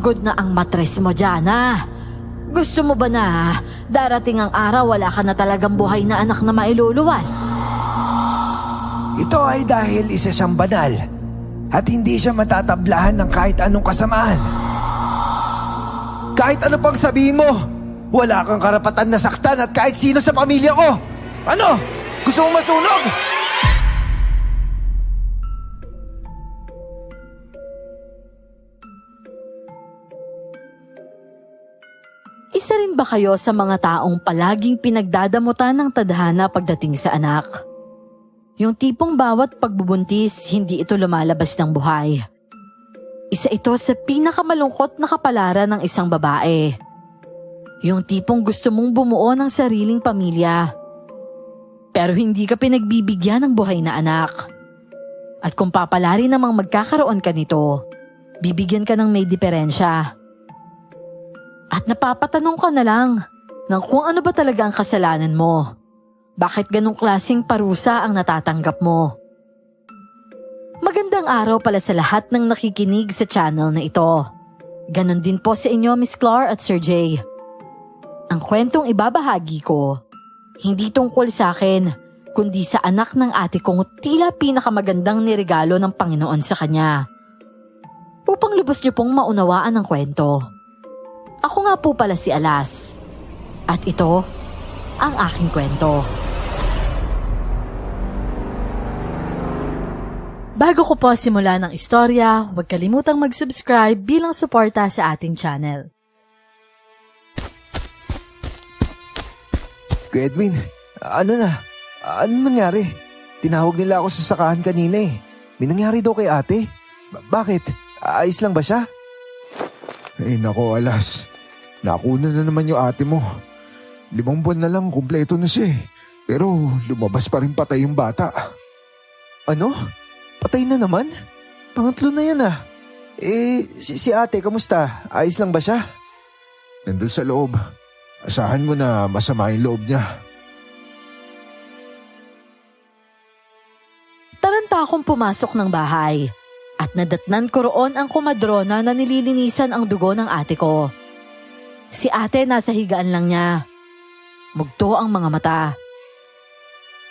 Pagod na ang matres mo dyan, ha? Gusto mo ba na darating ang araw wala ka na talagang buhay na anak na mailuluwal? Ito ay dahil isa siyang banal at hindi siya matatablahan ng kahit anong kasamaan. Kahit ano pang sabihin mo, wala kang karapatan na saktan at kahit sino sa pamilya ko. Ano? Gusto mong masunog? Isa rin ba kayo sa mga taong palaging pinagdadamutan ng tadhana pagdating sa anak? Yung tipong bawat pagbubuntis, hindi ito lumalabas ng buhay. Isa ito sa pinakamalungkot na kapalaran ng isang babae. Yung tipong gusto mong bumuo ng sariling pamilya. Pero hindi ka pinagbibigyan ng buhay na anak. At kung papalari namang magkakaroon ka nito, bibigyan ka ng may diferensya. At napapatanong ka na lang ng kung ano ba talaga ang kasalanan mo. Bakit ganong klaseng parusa ang natatanggap mo? Magandang araw pala sa lahat ng nakikinig sa channel na ito. Ganon din po sa inyo, Miss Clar at Sir Jay. Ang kwentong ibabahagi ko, hindi tungkol sa akin, kundi sa anak ng ate kong tila pinakamagandang niregalo ng Panginoon sa kanya. Upang lubos niyo pong maunawaan ang kwento. Ako nga po pala si Alas. At ito ang aking kwento. Bago ko po simula ng istorya, huwag kalimutang mag-subscribe bilang suporta sa ating channel. Kuya Edwin, ano na? Ano nangyari? Tinawag nila ako sa sakahan kanina eh. May nangyari daw kay ate. Bakit? Ayos lang ba siya? Ay nako, Alas. Nakuna na naman yung ate mo. 5 buwan na lang, kumpleto na siya eh. Pero lumabas pa rin patay yung bata. Ano? Patay na naman? Pangatlo na yan ah. Si ate, kamusta? Ayos lang ba siya? Nandun sa loob. Asahan mo na masama yung loob niya. Taranta akong pumasok ng bahay at nadatnan ko roon ang komadrona na nililinisan ang dugo ng ate ko. Si ate nasa higaan lang niya. Mugto ang mga mata.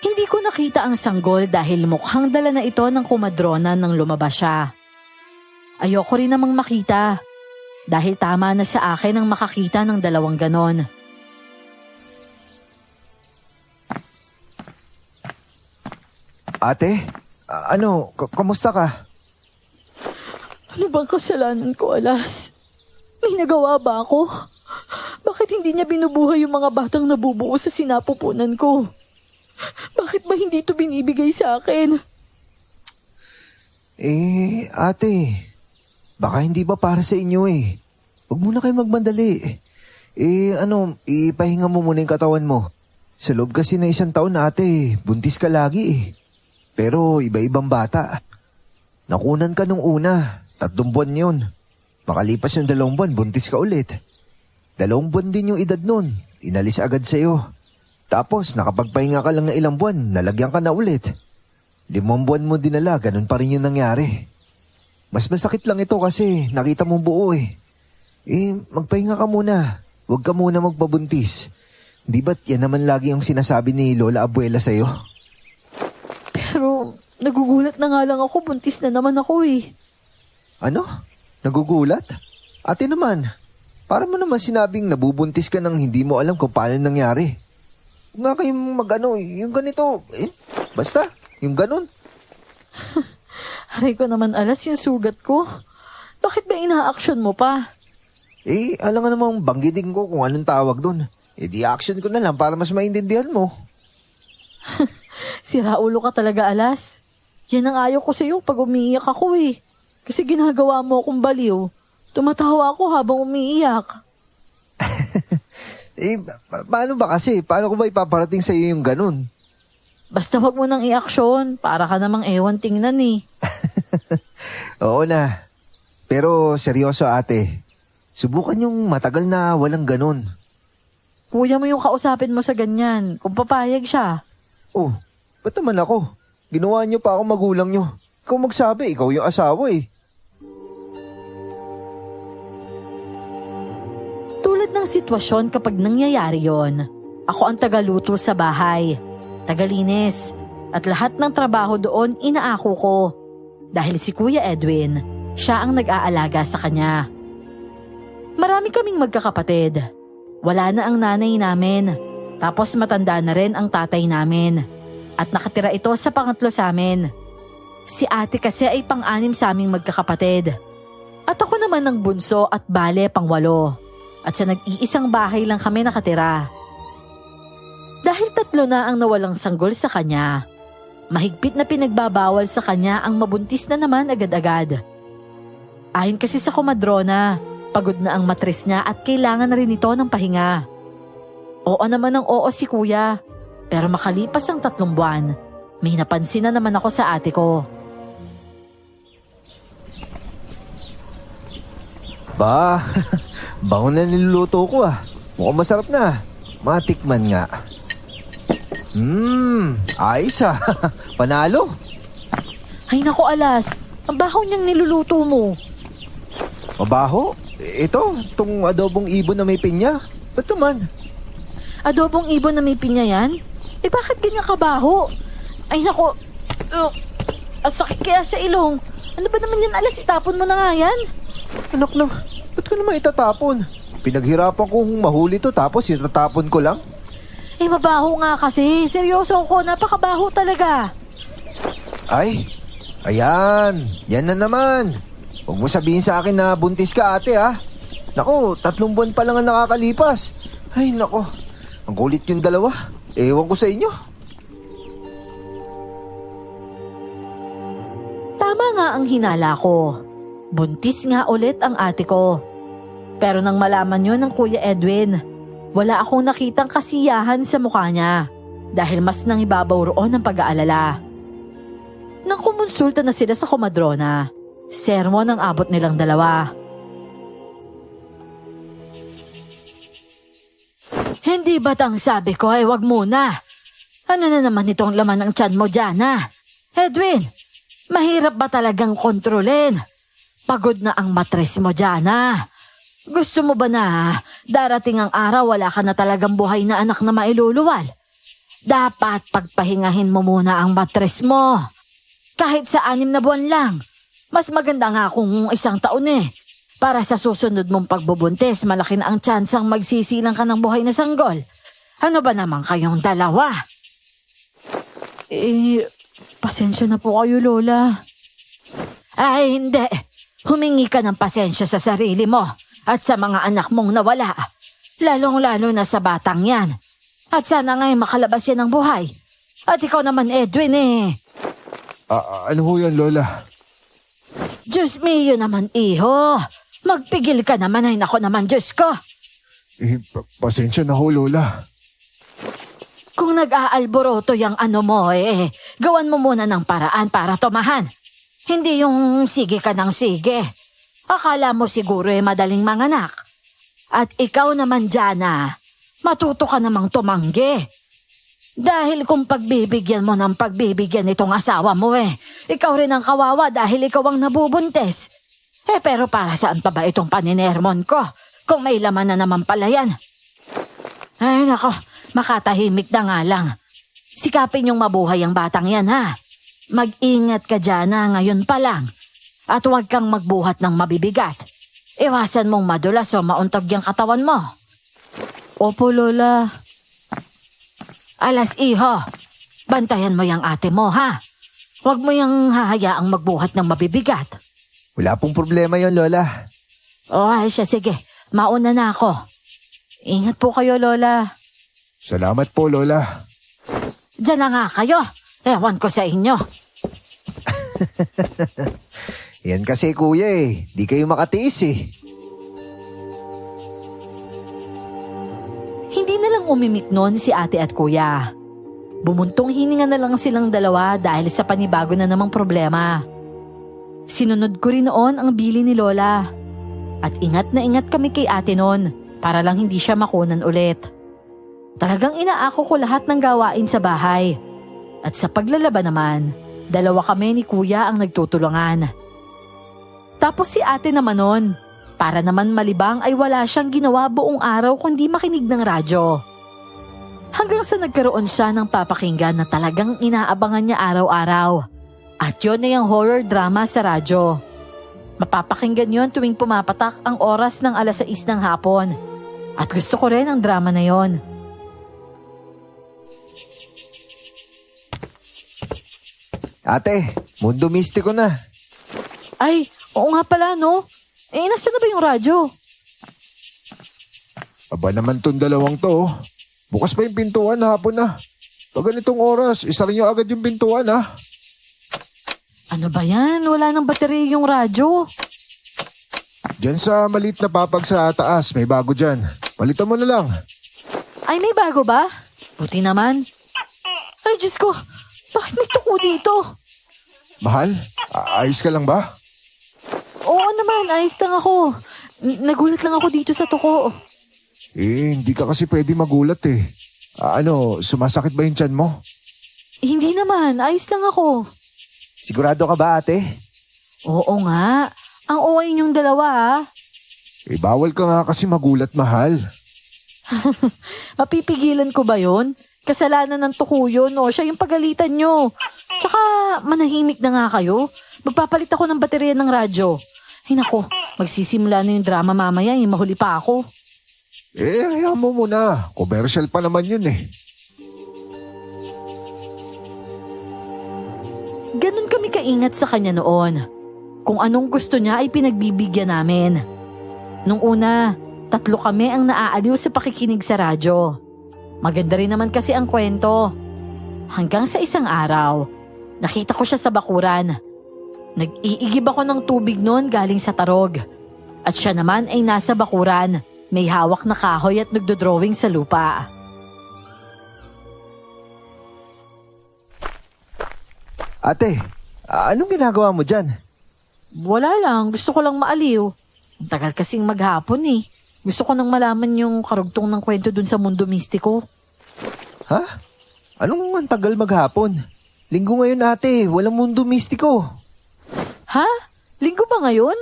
Hindi ko nakita ang sanggol dahil mukhang dala na ito ng komadrona nang lumabas siya. Ayoko rin namang makita dahil tama na sa akin ang makakita ng 2 ganon. Ate, kamusta ka? Ano bang kasalanan ko, Alas? May nagawa ba ako? Bakit hindi niya binubuhay yung mga batang nabubuo sa sinapupunan ko? Bakit ba hindi ito binibigay sa akin? Ate, baka hindi ba para sa inyo eh. Huwag muna kayo magmandali. Ipahinga mo muna yung katawan mo. Sa loob kasi na 1 taon ate, buntis ka lagi eh. Pero iba-ibang bata. Nakunan ka nung una, 3 buwan yun. Makalipas yung 2 buwan, buntis ka ulit. 2 buwan din yung edad nun, inalis agad sa'yo. Tapos nakapagpahinga ka lang ng ilang buwan, nalagyan ka na ulit. 5 buwan mo dinala, ganun pa rin yung nangyari. Mas masakit lang ito kasi nakita mong buo eh. Magpahinga ka muna, huwag ka muna magpabuntis. Di ba't yan naman lagi ang sinasabi ni Lola Abuela sa'yo? Pero nagugulat na nga lang ako, buntis na naman ako eh. Ano? Nagugulat? Ate naman, para mo naman sinabing nabubuntis ka nang hindi mo alam kung paano nangyari. Huwag nga kayong yung ganito, basta, yung ganun. Aray ko naman, Alas, yung sugat ko. Bakit ba ina-action mo pa? Alam nga namang banggitin ko kung anong tawag doon. Di-action ko na lang para mas maintindihan mo. Sira ulo ka talaga, Alas. Yan ang ayaw ko sa'yo pag umiiyak ako eh. Kasi ginagawa mo akong baliw. Tumatawa ako habang umiiyak. Paano ba kasi? Paano ko ba ipaparating sa'yo yung ganun? Basta wag mo nang i-action. Para ka namang ewan tingnan eh. Oo na. Pero seryoso ate. Subukan yung matagal na walang ganun. Kuya mo yung kausapin mo sa ganyan. Kung papayag siya. Oh, ba't naman ako? Ginawa niyo pa ako magulang niyo. Ikaw magsabi, ikaw yung asawa eh. ang sitwasyon kapag nangyayari yon. Ako ang tagaluto sa bahay, tagalinis, at lahat ng trabaho doon inaako ko. Dahil si Kuya Edwin, siya ang nag-aalaga sa kanya. Marami kaming magkakapatid. Wala na ang nanay namin. Tapos matanda na rin ang tatay namin. At nakatira ito sa pangatlo sa amin. Si ate kasi ay pang-anim sa aming magkakapatid. At ako naman ang bunso at bale pang-walo. At sa nag-iisang bahay lang kami nakatira. Dahil 3 na ang nawalang sanggol sa kanya, mahigpit na pinagbabawal sa kanya ang mabuntis na naman agad-agad. Ayon kasi sa komadrona, pagod na ang matres niya at kailangan na rin ito ng pahinga. Oo naman ang oo si kuya, pero makalipas ang 3 buwan, may napansin na naman ako sa ate ko. Ba, bango na niluluto ko ah. Mukhang masarap na. Matikman nga. Ayos ah. Panalo. Ay nako Alas, ang bahaw niyang niluluto mo. Mabaho? Itong adobong ibon na may pinya. Ba't naman? Adobong ibon na may pinya yan? Bakit ganyan kabaho? Ay nako, asakit kaya sa ilong. Ano ba naman yan Alas, itapon mo na nga yan. Anak na, ba't ko naman itatapon? Pinaghirapan kong mahuli to tapos itatapon ko lang? Mabaho nga kasi. Seryoso ko, napakabaho talaga. Ay, ayan. Yan na naman. Huwag mo sabihin sa akin na buntis ka ate ha. Nako, 3 buwan pa lang ang nakakalipas. Ay nako, ang kulit yung dalawa. Ewan ko sa inyo. Tama nga ang hinala ko. Buntis nga ulit ang ate ko. Pero nang malaman yun ng Kuya Edwin, wala akong nakitang kasiyahan sa mukha niya dahil mas nangibabaw roon ang pag-aalala. Nang kumonsulta na sila sa komadrona, sermon ang abot nilang dalawa. Hindi ba't ang sabi ko ay wag muna? Ano na naman itong laman ng tiyan mo dyan ha? Edwin, mahirap ba talagang kontrolin? Pagod na ang matres mo dyan ha? Gusto mo ba na darating ang araw wala ka na talagang buhay na anak na mailuluwal? Dapat pagpahingahin mo muna ang matres mo. Kahit sa 6 na buwan lang. Mas maganda nga kung 1 taon eh. Para sa susunod mong pagbubuntis, malaki na ang tsansang magsisilang ka ng buhay na sanggol. Ano ba naman kayong dalawa? Pasensya na po kayo, Lola. Ay, hindi. Humingi ka ng pasensya sa sarili mo at sa mga anak mong nawala. Lalong-lalo na sa batang yan. At sana nga'y makalabas yan ng buhay. At ikaw naman, Edwin eh. Ano ho yan, Lola? Diyos mio naman, iho. Magpigil ka naman, ay nako naman, Diyos ko. Pasensya na ho, Lola. Kung nag-aalboroto yung ano mo gawan mo muna ng paraan para tumahan. Hindi yung sige ka ng sige. Akala mo siguro madaling manganak. At ikaw naman, Jana, matuto ka namang tumanggi. Dahil kung pagbibigyan mo ng pagbibigyan itong asawa mo ikaw rin ang kawawa dahil ikaw ang nabubuntis. Pero para saan pa ba itong paninermon ko kung may laman na naman pala yan? Ay nako, makatahimik na nga lang. Sikapin yung mabuhay ang batang yan ha. Mag-ingat ka dyan ngayon pa lang. At huwag kang magbuhat ng mabibigat. Iwasan mong madulas o mauntog yung katawan mo. Opo, Lola. Alas, iho. Bantayan mo yung ate mo, ha? Huwag mo yung hahayaang magbuhat ng mabibigat. Wala pong problema yon, Lola. Ay siya, sige. Mauna na ako. Ingat po kayo, Lola. Salamat po, Lola. Diyan na nga kayo. Ewan ko sa inyo. Yan kasi kuya di kayo makatiis Hindi na lang umimik noon si ate at kuya. Bumuntong hininga na lang silang dalawa dahil sa panibago na namang problema. Sinunod ko rin noon ang bili ni Lola. At ingat na ingat kami kay ate noon para lang hindi siya makunan ulit. Talagang inaako ko lahat ng gawain sa bahay. At sa paglalaba naman, 2 kami ni kuya ang nagtutulungan. Tapos si ate naman noon, Para naman malibang ay wala siyang ginawa buong araw kundi makinig ng radyo. Hanggang sa nagkaroon siya ng papakinggan na talagang inaabangan niya araw-araw. At yun ay ang horror drama sa radyo. Mapapakinggan yon tuwing pumapatak ang oras ng 6:00 ng hapon. At gusto ko rin ang drama na yon. Ate, mundo mistiko na. Ay, oo nga pala no. Nasaan na ba yung radyo? Aba naman tong dalawang to. Bukas pa yung pintuan, hapon na. Pag ganitong oras, isa rin yung agad yung pintuan ha. Ano ba yan? Wala nang baterya yung radyo. Diyan sa maliit na papag sa taas, may bago dyan. Palitan mo na lang. Ay, may bago ba? Buti naman. Ay, Diyos ko. Bakit may tuko dito? Mahal, ayos ka lang ba? Oo naman, ayos lang ako. Nagulat lang ako dito sa tuko. Hindi ka kasi pwede magulat eh. Sumasakit ba yung tiyan mo? Hindi naman, ayos lang ako. Sigurado ka ba, ate? Oo nga. Ang OA niyong dalawa ah. Bawal ka nga kasi magulat, mahal. Mapipigilan ko ba yun? Kasalanan ng tuko yun o siya yung pagalitan nyo. Tsaka manahimik na nga kayo. Magpapalit ako ng baterya ng radyo. Ay nako, magsisimula na yung drama mamaya mahuli pa ako. Hayaan mo muna. Commercial pa naman yun eh. Ganun kami kaingat sa kanya noon. Kung anong gusto niya ay pinagbibigyan namin. Nung una, 3 kami ang naaaliw sa pakikinig sa radyo. Maganda rin naman kasi ang kwento. Hanggang sa isang araw, nakita ko siya sa bakuran. Nag-iigib ako ng tubig noon galing sa tarog. At siya naman ay nasa bakuran, may hawak na kahoy at nagdodrawing sa lupa. Ate, anong ginagawa mo dyan? Wala lang, gusto ko lang maaliw. Ang tagal kasing maghapon eh. Gusto ko nang malaman yung karugtong ng kwento dun sa mundo mistiko. Ha? Anong ang tagal maghapon? Linggo ngayon, ate. Walang mundo mistiko. Ha? Linggo ba ngayon?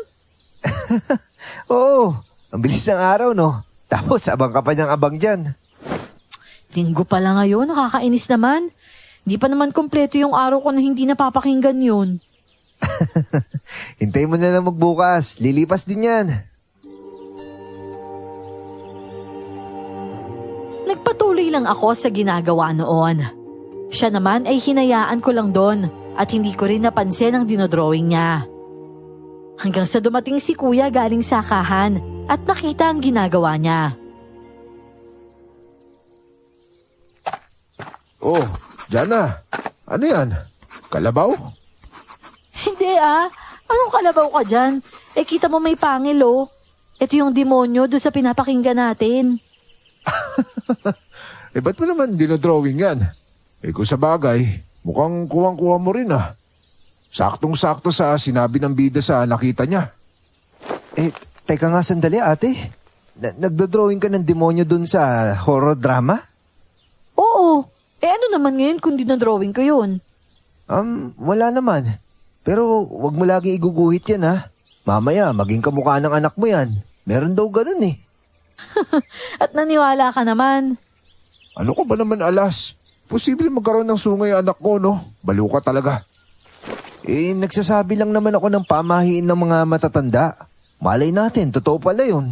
Oo, ang bilis ng araw, no? Tapos abang ka pa niyang abang dyan. Linggo pala ngayon, nakakainis naman. Di pa naman kompleto yung araw ko na hindi napapakinggan yun. Hintay mo na lang magbukas. Lilipas din yan. Nagpatuloy lang ako sa ginagawa noon. Siya naman ay hinayaan ko lang doon at hindi ko rin napansin ang dinodrawing niya. Hanggang sa dumating si kuya galing sakahan at nakita ang ginagawa niya. Oh, Jana. Ano yan? Kalabaw? Hindi ah, anong kalabaw ka dyan? Kita mo may pangil oh. Ito yung demonyo doon sa pinapakinggan natin. Ba't mo naman dinodrawing yan? Kung sa bagay, mukhang kuwang-kuha mo rin ah. Saktong-sakto sa sinabi ng bida sa nakita niya. Teka nga sandali, ate. Nagdodrawing ka ng demonyo dun sa horror drama? Oo, ano naman ngayon kung dinodrawing ko yun? Wala naman. Pero wag mo lagi iguguhit yan ha. Mamaya, maging kamukha ng anak mo yan. Meron daw ganun eh. At naniwala ka naman. Ano ko ba naman alas? Posible magkaroon ng sungay anak ko, no? Baliw ka talaga. Nagsasabi lang naman ako ng pamahiin ng mga matatanda. Malay natin, totoo pala yun.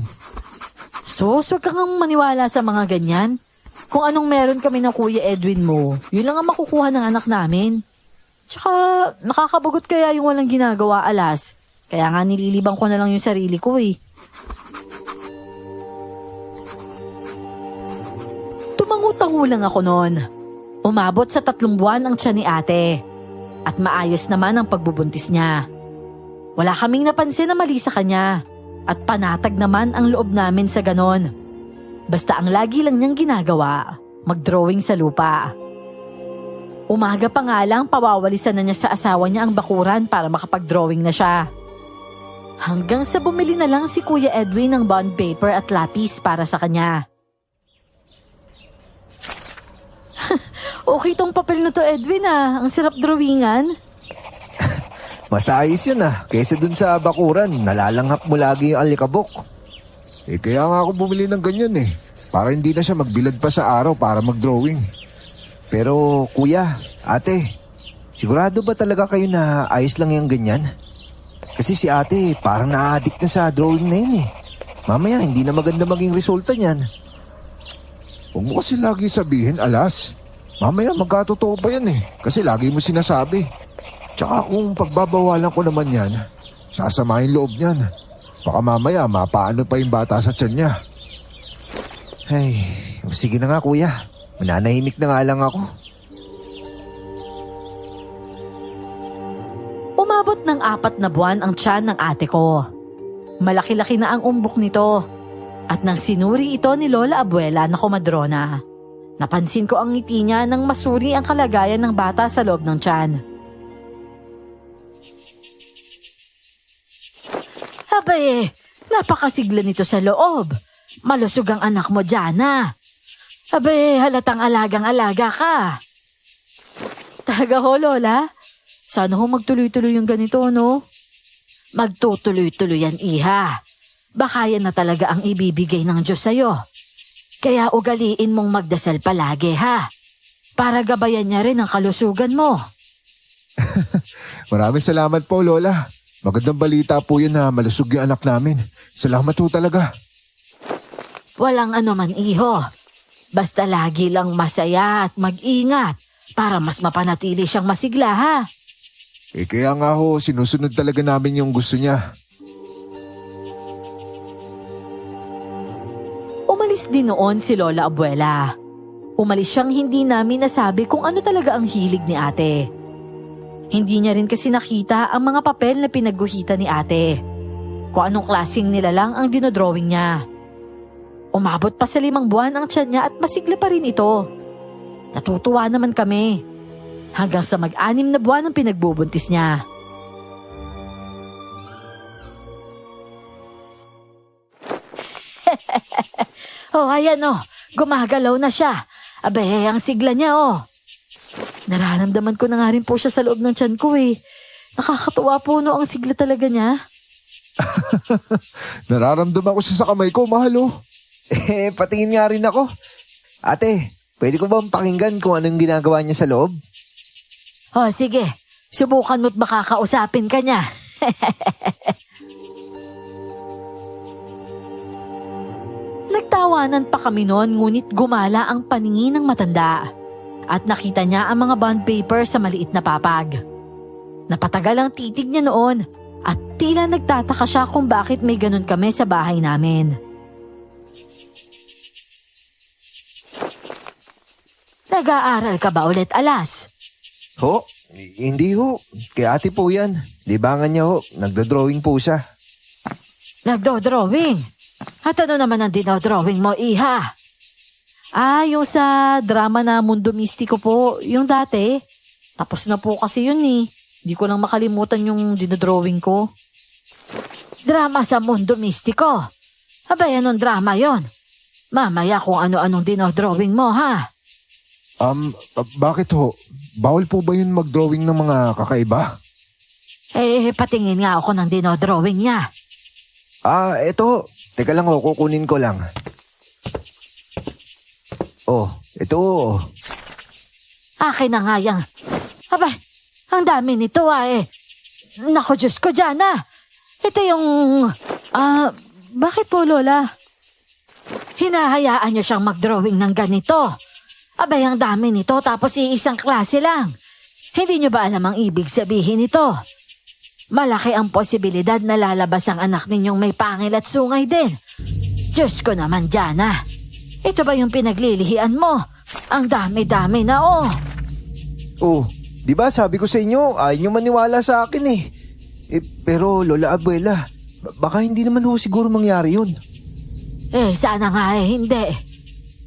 So, wag kang maniwala sa mga ganyan. Kung anong meron kami ng Kuya Edwin mo, yun lang ang makukuha ng anak namin. Tsaka, nakakabagot kaya yung walang ginagawa alas. Kaya nga nililibang ko na lang yung sarili ko eh. Tumangu-tangu lang ako noon. Umabot sa 3 buwan ang tiyan ni ate. At maayos naman ang pagbubuntis niya. Wala kaming napansin na mali sa kanya. At panatag naman ang loob namin sa ganon. Basta ang lagi lang niyang ginagawa, mag-drawing sa lupa. Umaga pa nga lang, pawawalisan na niya sa asawa niya ang bakuran para makapag-drawing na siya. Hanggang sa bumili na lang si Kuya Edwin ng bond paper at lapis para sa kanya. Okay tong papel na to, Edwin ah. Ang sarap drawingan. Mas ayos yun kaysa dun sa bakuran, nalalanghap mo lagi yung alikabok. Kaya nga ako bumili ng ganyan para hindi na siya magbilad pa sa araw para mag-drawing. Pero kuya, ate, sigurado ba talaga kayo na ayos lang yung ganyan? Kasi si ate parang na-addict na sa drawing na yun Mamaya hindi na maganda maging resulta niyan. Huwag mo kasi lagi sabihin, Alas. Mamaya magkatotoo pa yan kasi lagi mo sinasabi. Tsaka kung pagbabawalan ko naman yan, sasama yung loob niyan. Baka mamaya mapaano pa yung bata sa tiyan niya. Ay, sige na nga kuya. Mananahimik na nga lang ako. Umabot ng 4 na buwan ang tiyan ng ate ko. Malaki-laki na ang umbok nito. At nang sinuri ito ni Lola Abuela na komadrona, napansin ko ang ngiti niya nang masuri ang kalagayan ng bata sa loob ng tiyan. Abay, napakasigla nito sa loob. Malusog ang anak mo, Jana. Abay, halatang alagang-alaga ka. Talaga ho, Lola? Sana ho magtuloy-tuloy yung ganito, no? Magtutuloy-tuloy yan, iha. Baka yan na talaga ang ibibigay ng Diyos sa'yo. Kaya ugaliin mong magdasal palagi, ha? Para gabayan niya rin ang kalusugan mo. Maraming salamat po, Lola. Magandang balita po yun na malusog yung anak namin. Salamat po talaga. Walang anuman, iho. Basta lagi lang masaya at mag-ingat para mas mapanatili siyang masigla, ha? Kaya nga ho, sinusunod talaga namin yung gusto niya. Umalis din noon si Lola Abuela. Umalis siyang hindi namin nasabi kung ano talaga ang hilig ni ate. Hindi niya rin kasi nakita ang mga papel na pinagguhita ni ate. Kung anong klaseng nilalang ang dinodrawing niya. Umabot pa sa 5 buwan ang tiyan niya at masigla pa rin ito. Natutuwa naman kami. Hanggang sa 6 na buwan ang pinagbubuntis niya. Ayan gumagalaw na siya. Abay, ang sigla niya Nararamdaman ko na nga rin po siya sa loob ng tiyan ko Nakakatuwa po ang sigla talaga niya. Nararamdaman ko siya sa kamay ko, mahal Patingin nga rin ako. Ate, pwede ko bang pakinggan kung anong ginagawa niya sa loob? Sige. Subukan mo't baka kausapin ka niya. Nagtawanan pa kami noon ngunit gumala ang paningin ng matanda. At nakita niya ang mga bond paper sa maliit na papag. Napatagal ang titig niya noon at tila nagtataka siya kung bakit may ganun kami sa bahay namin. Nag-aaral ka ba ulit, Alas? Hindi ho. Kay ate po yan. Libangan niya Nagdo-drawing po siya. Nagdo-drawing? At ano naman ang dinodrawing mo, iha? Yung sa drama na Mundo Mistiko po, yung dati. Tapos na po kasi yun Hindi ko lang makalimutan yung dinodrawing ko. Drama sa Mundo Mistiko? Abay, anong drama yon? Mamaya kung ano-anong dinodrawing mo, ha? Bakit ho? Bawal po ba yun mag-drawing ng mga kakaiba? Patingin nga ako ng dinodrawing niya. Eto. Teka lang kukunin ko lang. Ito. Akin na nga yan. Abay, ang dami nito Naku, Diyos ko, Jana. Ito yung... bakit po, Lola? Hinahayaan niyo siyang mag-drawing ng ganito. Abay, ang dami nito tapos iisang klase lang. Hindi niyo ba alam ang ibig sabihin nito? Malaki ang posibilidad na lalabas ang anak ninyong may pangil at sungay din. Diyos ko naman, Jana. Ito ba yung pinaglilihian mo? Ang dami-dami na di ba sabi ko sa inyo, ayaw niyo maniwala sa akin pero Lola Abuela, baka hindi naman siguro mangyari yun. Sana nga hindi.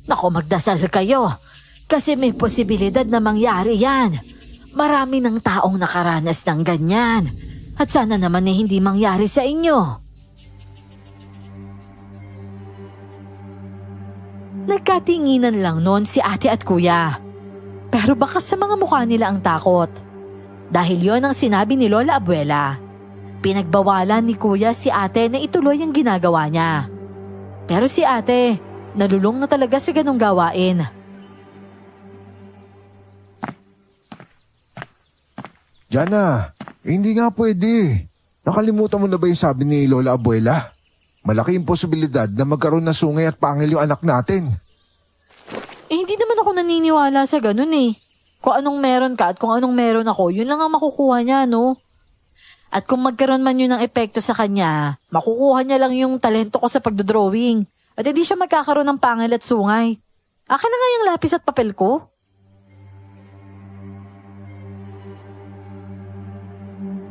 Naku, magdasal kayo. Kasi may posibilidad na mangyari yan. Marami ng taong nakaranas ng ganyan. At sana naman hindi mangyari sa inyo. Nagkatinginan lang noon si ate at kuya. Pero baka sa mga mukha nila ang takot. Dahil yon ang sinabi ni Lola Abuela. Pinagbawalan ni Kuya si ate na ituloy ang ginagawa niya. Pero si ate, nalulung na talaga sa ganong gawain. Jana, hindi nga pwede. Nakalimutan mo na ba yung sabi ni Lola Abuela? Malaki yung posibilidad na magkaroon na sungay at pangil yung anak natin. Hindi naman ako naniniwala sa ganun eh. Kung anong meron ka at kung anong meron ako, yun lang ang makukuha niya, no? At kung magkaroon man yun ng epekto sa kanya, makukuha niya lang yung talento ko sa pagdodrawing. At hindi siya magkakaroon ng pangil at sungay. Akin na nga yung lapis at papel ko.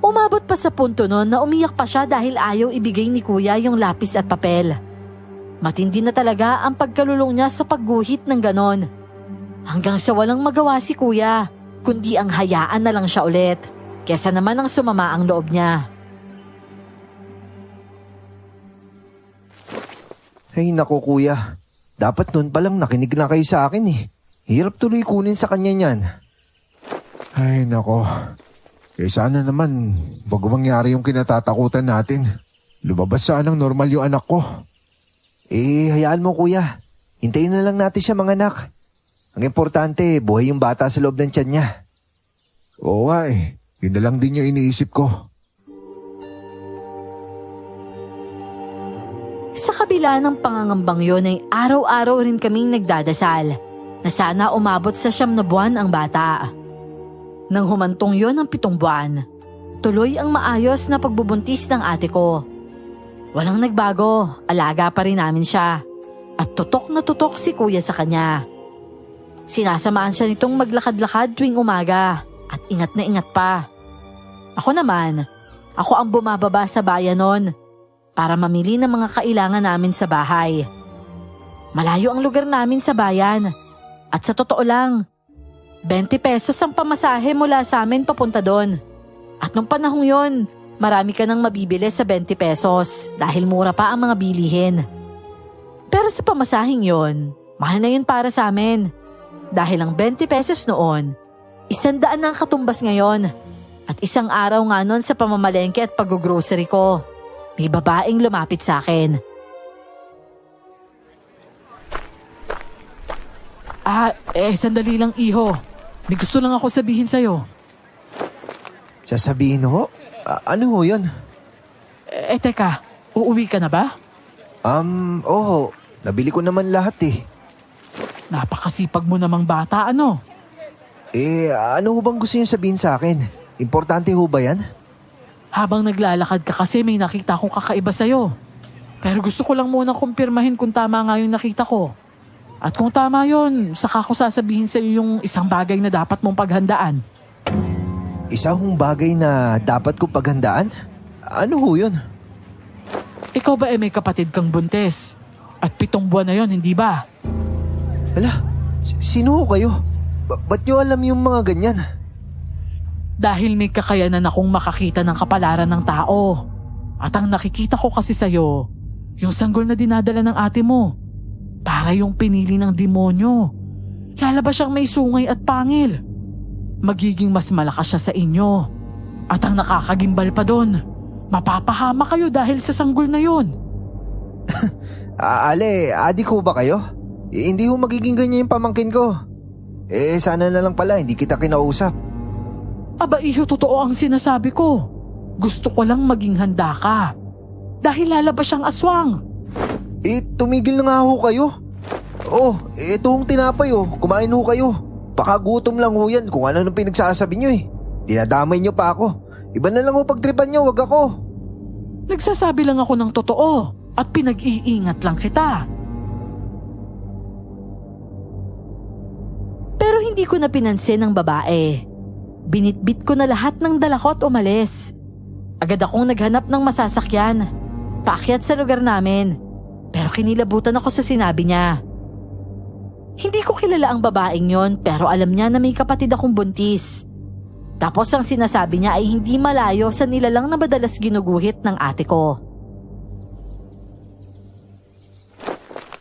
Umabot pa sa punto nun na umiyak pa siya dahil ayaw ibigay ni Kuya yung lapis at papel. Matindi na talaga ang pagkalulong niya sa pagguhit ng ganon. Hanggang sa walang magawa si Kuya, kundi ang hayaan na lang siya ulit. Kesa naman ang sumama ang loob niya. Ay nako kuya, dapat nun palang nakinig na kayo sa akin eh. Hirap tuloy kunin sa kanya niyan. Ay nako, sana naman bago mangyari yung kinatatakutan natin, lumabas sanang normal yung anak ko. Hayaan mo kuya, hintayin na lang natin siya mga anak. Ang importante, buhay yung bata sa loob ng tiyan niya. Oo nga yun na lang din yung iniisip ko. Sa kabila ng pangangambang yon ay araw-araw rin kaming nagdadasal na sana umabot sa 9 na buwan ang bata. Nang humantong yon ang 7 buwan, tuloy ang maayos na pagbubuntis ng ate ko. Walang nagbago, alaga pa rin namin siya. At tutok na tutok si Kuya sa kanya. Sinasamaan siya nitong maglakad-lakad tuwing umaga at ingat na ingat pa. Ako naman, ako ang bumababa sa bayan noon para mamili ng mga kailangan namin sa bahay. Malayo ang lugar namin sa bayan at sa totoo lang, 20 pesos ang pamasahe mula sa amin papunta doon. At nung panahong yon, marami ka nang mabibili sa 20 pesos dahil mura pa ang mga bilihin. Pero sa pamasahing yon, mahal na yun para sa amin. Dahil ang 20 pesos noon, 100 na ang katumbas ngayon. At isang araw nga noon sa pamamalengke at pag-grocery ko, may babaeng lumapit sa akin. Sandali lang iho. May gusto lang ako sabihin sa'yo. Sasabihin ho? Ano ho yun? Teka, uuwi ka na ba? Oo. Nabili ko naman lahat eh. Napakasipag mo namang bata, ano? Ano ho bang gusto niyo sabihin sa akin? Importante ho ba yan? Habang naglalakad ka kasi may nakita akong kakaiba sa'yo. Pero gusto ko lang muna kumpirmahin kung tama nga yung nakita ko. At kung tama yun, saka ko sasabihin sa'yo yung isang bagay na dapat mong paghandaan. Isang bagay na dapat ko paghandaan? Ano ho yun? Ikaw ba may kapatid kang buntis? At 7 buwan na yun, hindi ba? Hala, sino ho kayo? Ba't nyo alam yung mga ganyan? Dahil may kakayanan akong makakita ng kapalaran ng tao. At ang nakikita ko kasi sa'yo, yung sanggol na dinadala ng ate mo. Para yung pinili ng demonyo. Lalabas siyang may sungay at pangil. Magiging mas malakas siya sa inyo. At ang nakakagimbal pa doon, mapapahama kayo dahil sa sanggol na yun. Ale, adik ho ba kayo? Hindi ho magiging ganyan yung pamangkin ko. Sana na lang pala, hindi kita kinausap. Aba iho, totoo ang sinasabi ko. Gusto ko lang maging handa ka. Dahil lalabas siyang aswang. Tumigil na nga ho kayo. Ito hong tinapay kumain ho kayo. Baka gutom lang ho yan kung ano nang pinagsasabi nyo Dinadamay nyo pa ako. Iba na lang ho pagtripan nyo, wag ako. Nagsasabi lang ako ng totoo at pinag-iingat lang kita. Pero hindi ko na pinansin ang babae. Binitbit ko na lahat ng dala ko at umalis. Agad akong naghanap ng masasakyan. Paakyat sa lugar namin. Pero kinilabutan ako sa sinabi niya. Hindi ko kilala ang babaeng yon pero alam niya na may kapatid akong buntis. Tapos ang sinasabi niya ay hindi malayo sa nilalang na madalas ginuguhit ng ate ko.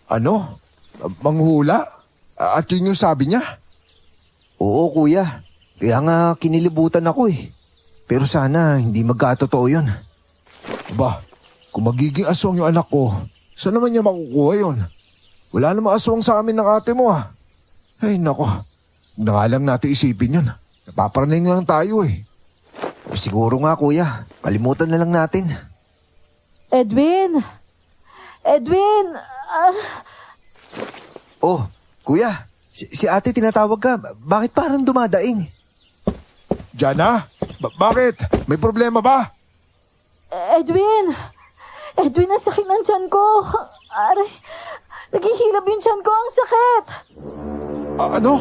Ano? Manghula? At yun yung sabi niya? Oo kuya, Kaya nga kinilibutan ako eh. Pero sana hindi magkatotoo yun. Aba, kung magiging aswang yung anak ko, saan naman niya makukuha yun? Wala namang aswang sa amin ng ate mo ah. Ay nako, huwag na nga lang natin isipin yun. Napaparaning lang tayo eh. O siguro nga kuya, kalimutan na lang natin. Edwin! Edwin! Oh, kuya, si ate tinatawag ka. Bakit parang dumadaing? Jana, bakit? May problema ba? Edwin! Edwin, ang sakit ng tiyan ko. Aray, naghihilab yung tiyan ko. Ang sakit. Ano?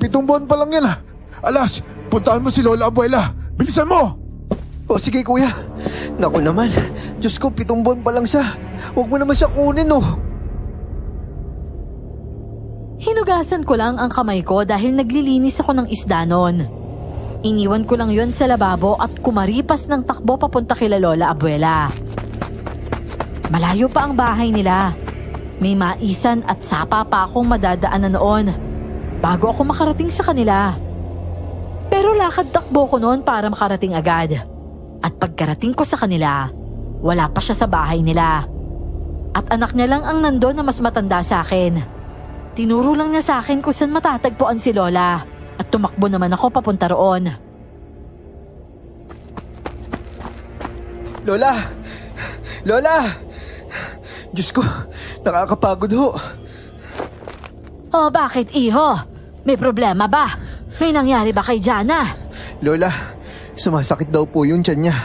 7 buwan pa lang yan ah. Alas, puntaan mo si Lola Abuela. Bilisan mo! O sige kuya. Naku naman, Diyos ko, 7 buwan pa lang siya. Huwag mo naman siya kunin oh. Hinugasan ko lang ang kamay ko dahil naglilinis ako ng isda noon. Iniwan ko lang yon sa lababo at kumaripas ng takbo papunta kila Lola Abuela. Malayo pa ang bahay nila. May maisan at sapa pa akong madadaanan noon bago ako makarating sa kanila. Pero lakad takbo ko noon para makarating agad. At pagkarating ko sa kanila, wala pa siya sa bahay nila. At anak niya lang ang nandun na mas matanda sa akin. Tinuro lang niya sa akin kung saan matatagpuan si Lola at tumakbo naman ako papunta roon. Lola! Lola! Diyos ko, nakakapagod ho. Oh, bakit iho? May problema ba? May nangyari ba kay Jana? Lola, sumasakit daw po yung tiyan niya.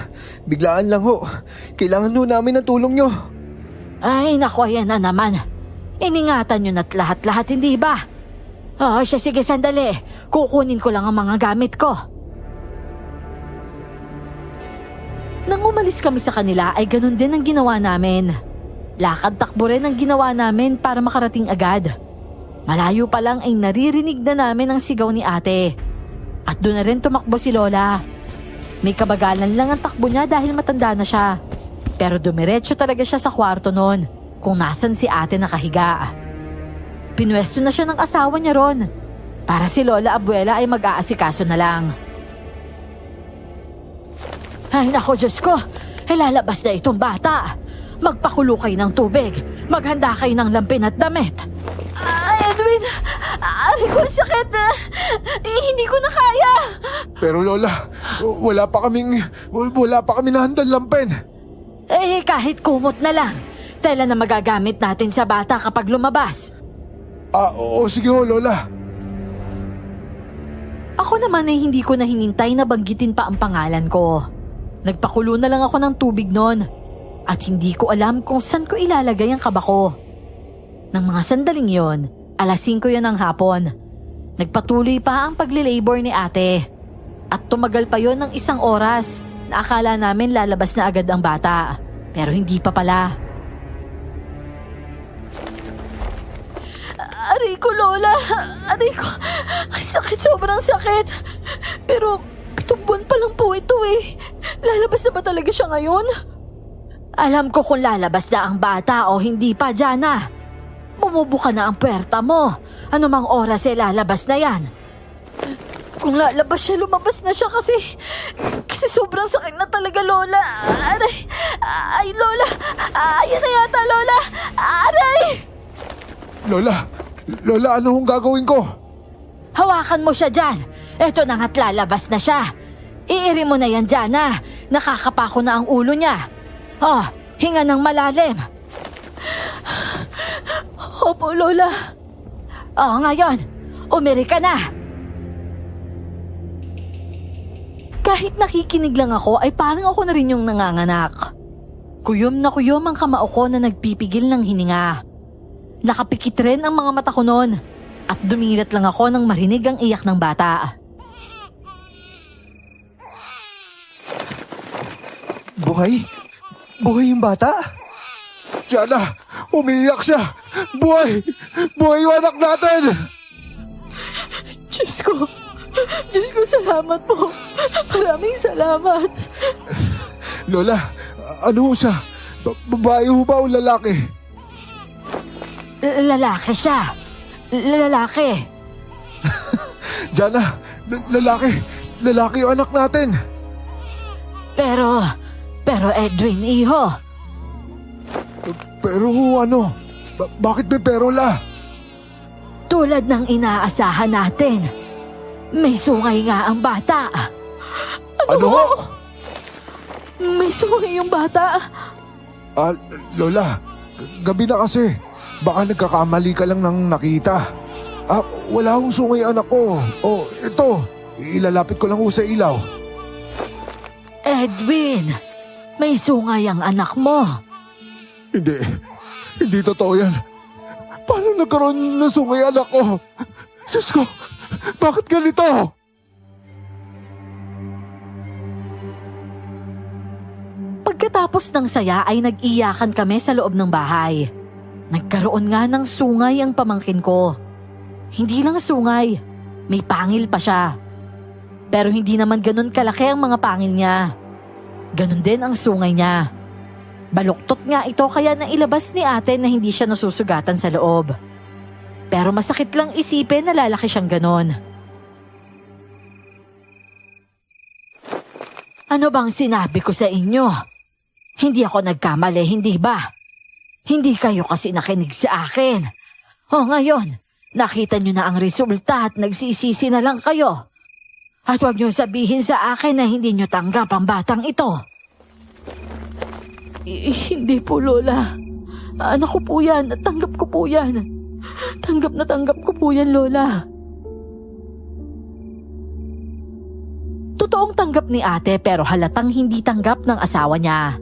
Biglaan lang ho. Kailangan ho namin ng tulong nyo. Ay, naku, ayan na naman. Iningatan nyo na't lahat-lahat, hindi ba? Oh, siya, sige, sandali. Kukunin ko lang ang mga gamit ko. Nang umalis kami sa kanila ay ganun din ang ginawa namin. Lakad-takbo rin ang ginawa namin para makarating agad. Malayo pa lang ay naririnig na namin ang sigaw ni ate. At doon na rin tumakbo si Lola. May kabagalan lang ang takbo niya dahil matanda na siya. Pero dumiretso talaga siya sa kwarto noon kung nasan si ate nakahiga. Pinwesto na siya ng asawa niya ron para si Lola Abuela ay mag-aasikaso na lang. Ay nako, Diyos ko, lalabas na itong bata. Magpakulo kayo ng tubig. Maghanda kayo ng lampin at damit. Edwin, ari ko sakit. Hindi ko na kaya. Pero Lola, wala pa kami nahandang lampin. Kahit kumot na lang. Tela na magagamit natin sa bata kapag lumabas. Oo, sige ho, Lola. Ako naman ay hindi ko na hinintay na banggitin pa ang pangalan ko. Nagpakulo na lang ako ng tubig noon. At hindi ko alam kung saan ko ilalagay ang kaba ko. Nang mga sandaling yon, 5:00 yon ng hapon. Nagpatuloy pa ang paglilabor ni ate. At tumagal pa yon ng 1 oras na akala namin lalabas na agad ang bata. Pero hindi pa pala. Aray ko, Lola! Aray ko! Sakit, sobrang sakit! Pero 7 buwan pa lang po ito eh. Lalabas na ba talaga siya ngayon? Alam ko kung lalabas na ang bata o hindi pa, Jana. Bumubuka na ang puwerta mo. Ano mang oras lalabas na yan. Kung lalabas siya, lumabas na siya kasi sobrang sakit na talaga, Lola. Aray! Ay, Lola! Ayan na yata, Lola! Aray! Lola, ano hong gagawin ko? Hawakan mo siya dyan. Eto na nga't lalabas na siya. Iiri mo na yan, Jana. Nakakapako na ang ulo niya. Oh, hinga ng malalim. Opo, Lola. Oh, ngayon, umiri ka na. Kahit nakikinig lang ako ay parang ako na rin yung nanganganak. Kuyom na kuyom ang kamao ko na nagpipigil ng hininga. Nakapikit rin ang mga mata ko noon at dumilat lang ako nang marinig ang iyak ng bata. Buhay? Buhay yung bata? Jana, umiiyak siya. Buhay! Buhay yung anak natin! Diyos ko, salamat po. Maraming salamat. Lola, ano ho siya? Babae ho ba o lalaki? Lalaki siya. Lalaki. Jana, Lalaki! Lalaki yung anak natin! Pero Edwin, iho, Pero ano? Bakit may pero la? tulad ng inaasahan natin, may sungay nga ang bata. Ano? May sungay yung bata. Lola, gabi na kasi. Baka nagkakamali ka lang ng nakita. Wala akong sungay anak ko. Oh, ito. Ilalapit ko lang sa ilaw. Edwin, may sungay ang anak mo. Hindi totoo yan. Paano nagkaroon ng sungay anak ko? Diyos ko, bakit ganito? Pagkatapos ng saya ay nag-iyakan kami sa loob ng bahay. Nagkaroon nga ng sungay ang pamangkin ko. Hindi lang sungay, may pangil pa siya. Pero hindi naman ganun kalaki ang mga pangil niya. Ganun din ang sungay niya. Baluktot nga ito kaya nailabas ni ate na hindi siya nasusugatan sa loob. Pero masakit lang isipin na lalaki siyang ganun. Ano bang sinabi ko sa inyo? Hindi ako nagkamali, hindi ba? Hindi kayo kasi nakinig sa akin. O ngayon, nakita nyo na ang resulta at nagsisisi na lang kayo. At huwag nyo sabihin sa akin na hindi nyo tanggap ang batang ito. Hindi po, Lola. Anak ko po yan. Tanggap ko po yan. Tanggap na tanggap ko po yan, Lola. Totoong tanggap ni ate pero halatang hindi tanggap ng asawa niya.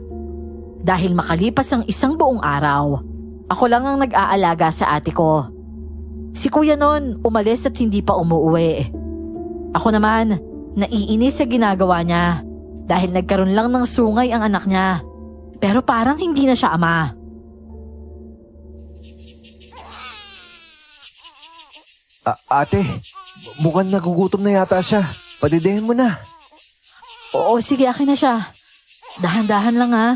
Dahil makalipas ang isang buong araw, ako lang ang nag-aalaga sa ate ko. Si kuya nun umalis at hindi pa umuwi. Ako naman, naiinis sa ginagawa niya dahil nagkaroon lang ng sungay ang anak niya. Pero parang hindi na siya ama. Ate, mukhang nagugutom na yata siya. Padidehin mo na. Oo, sige, akin na siya. Dahan-dahan lang ha.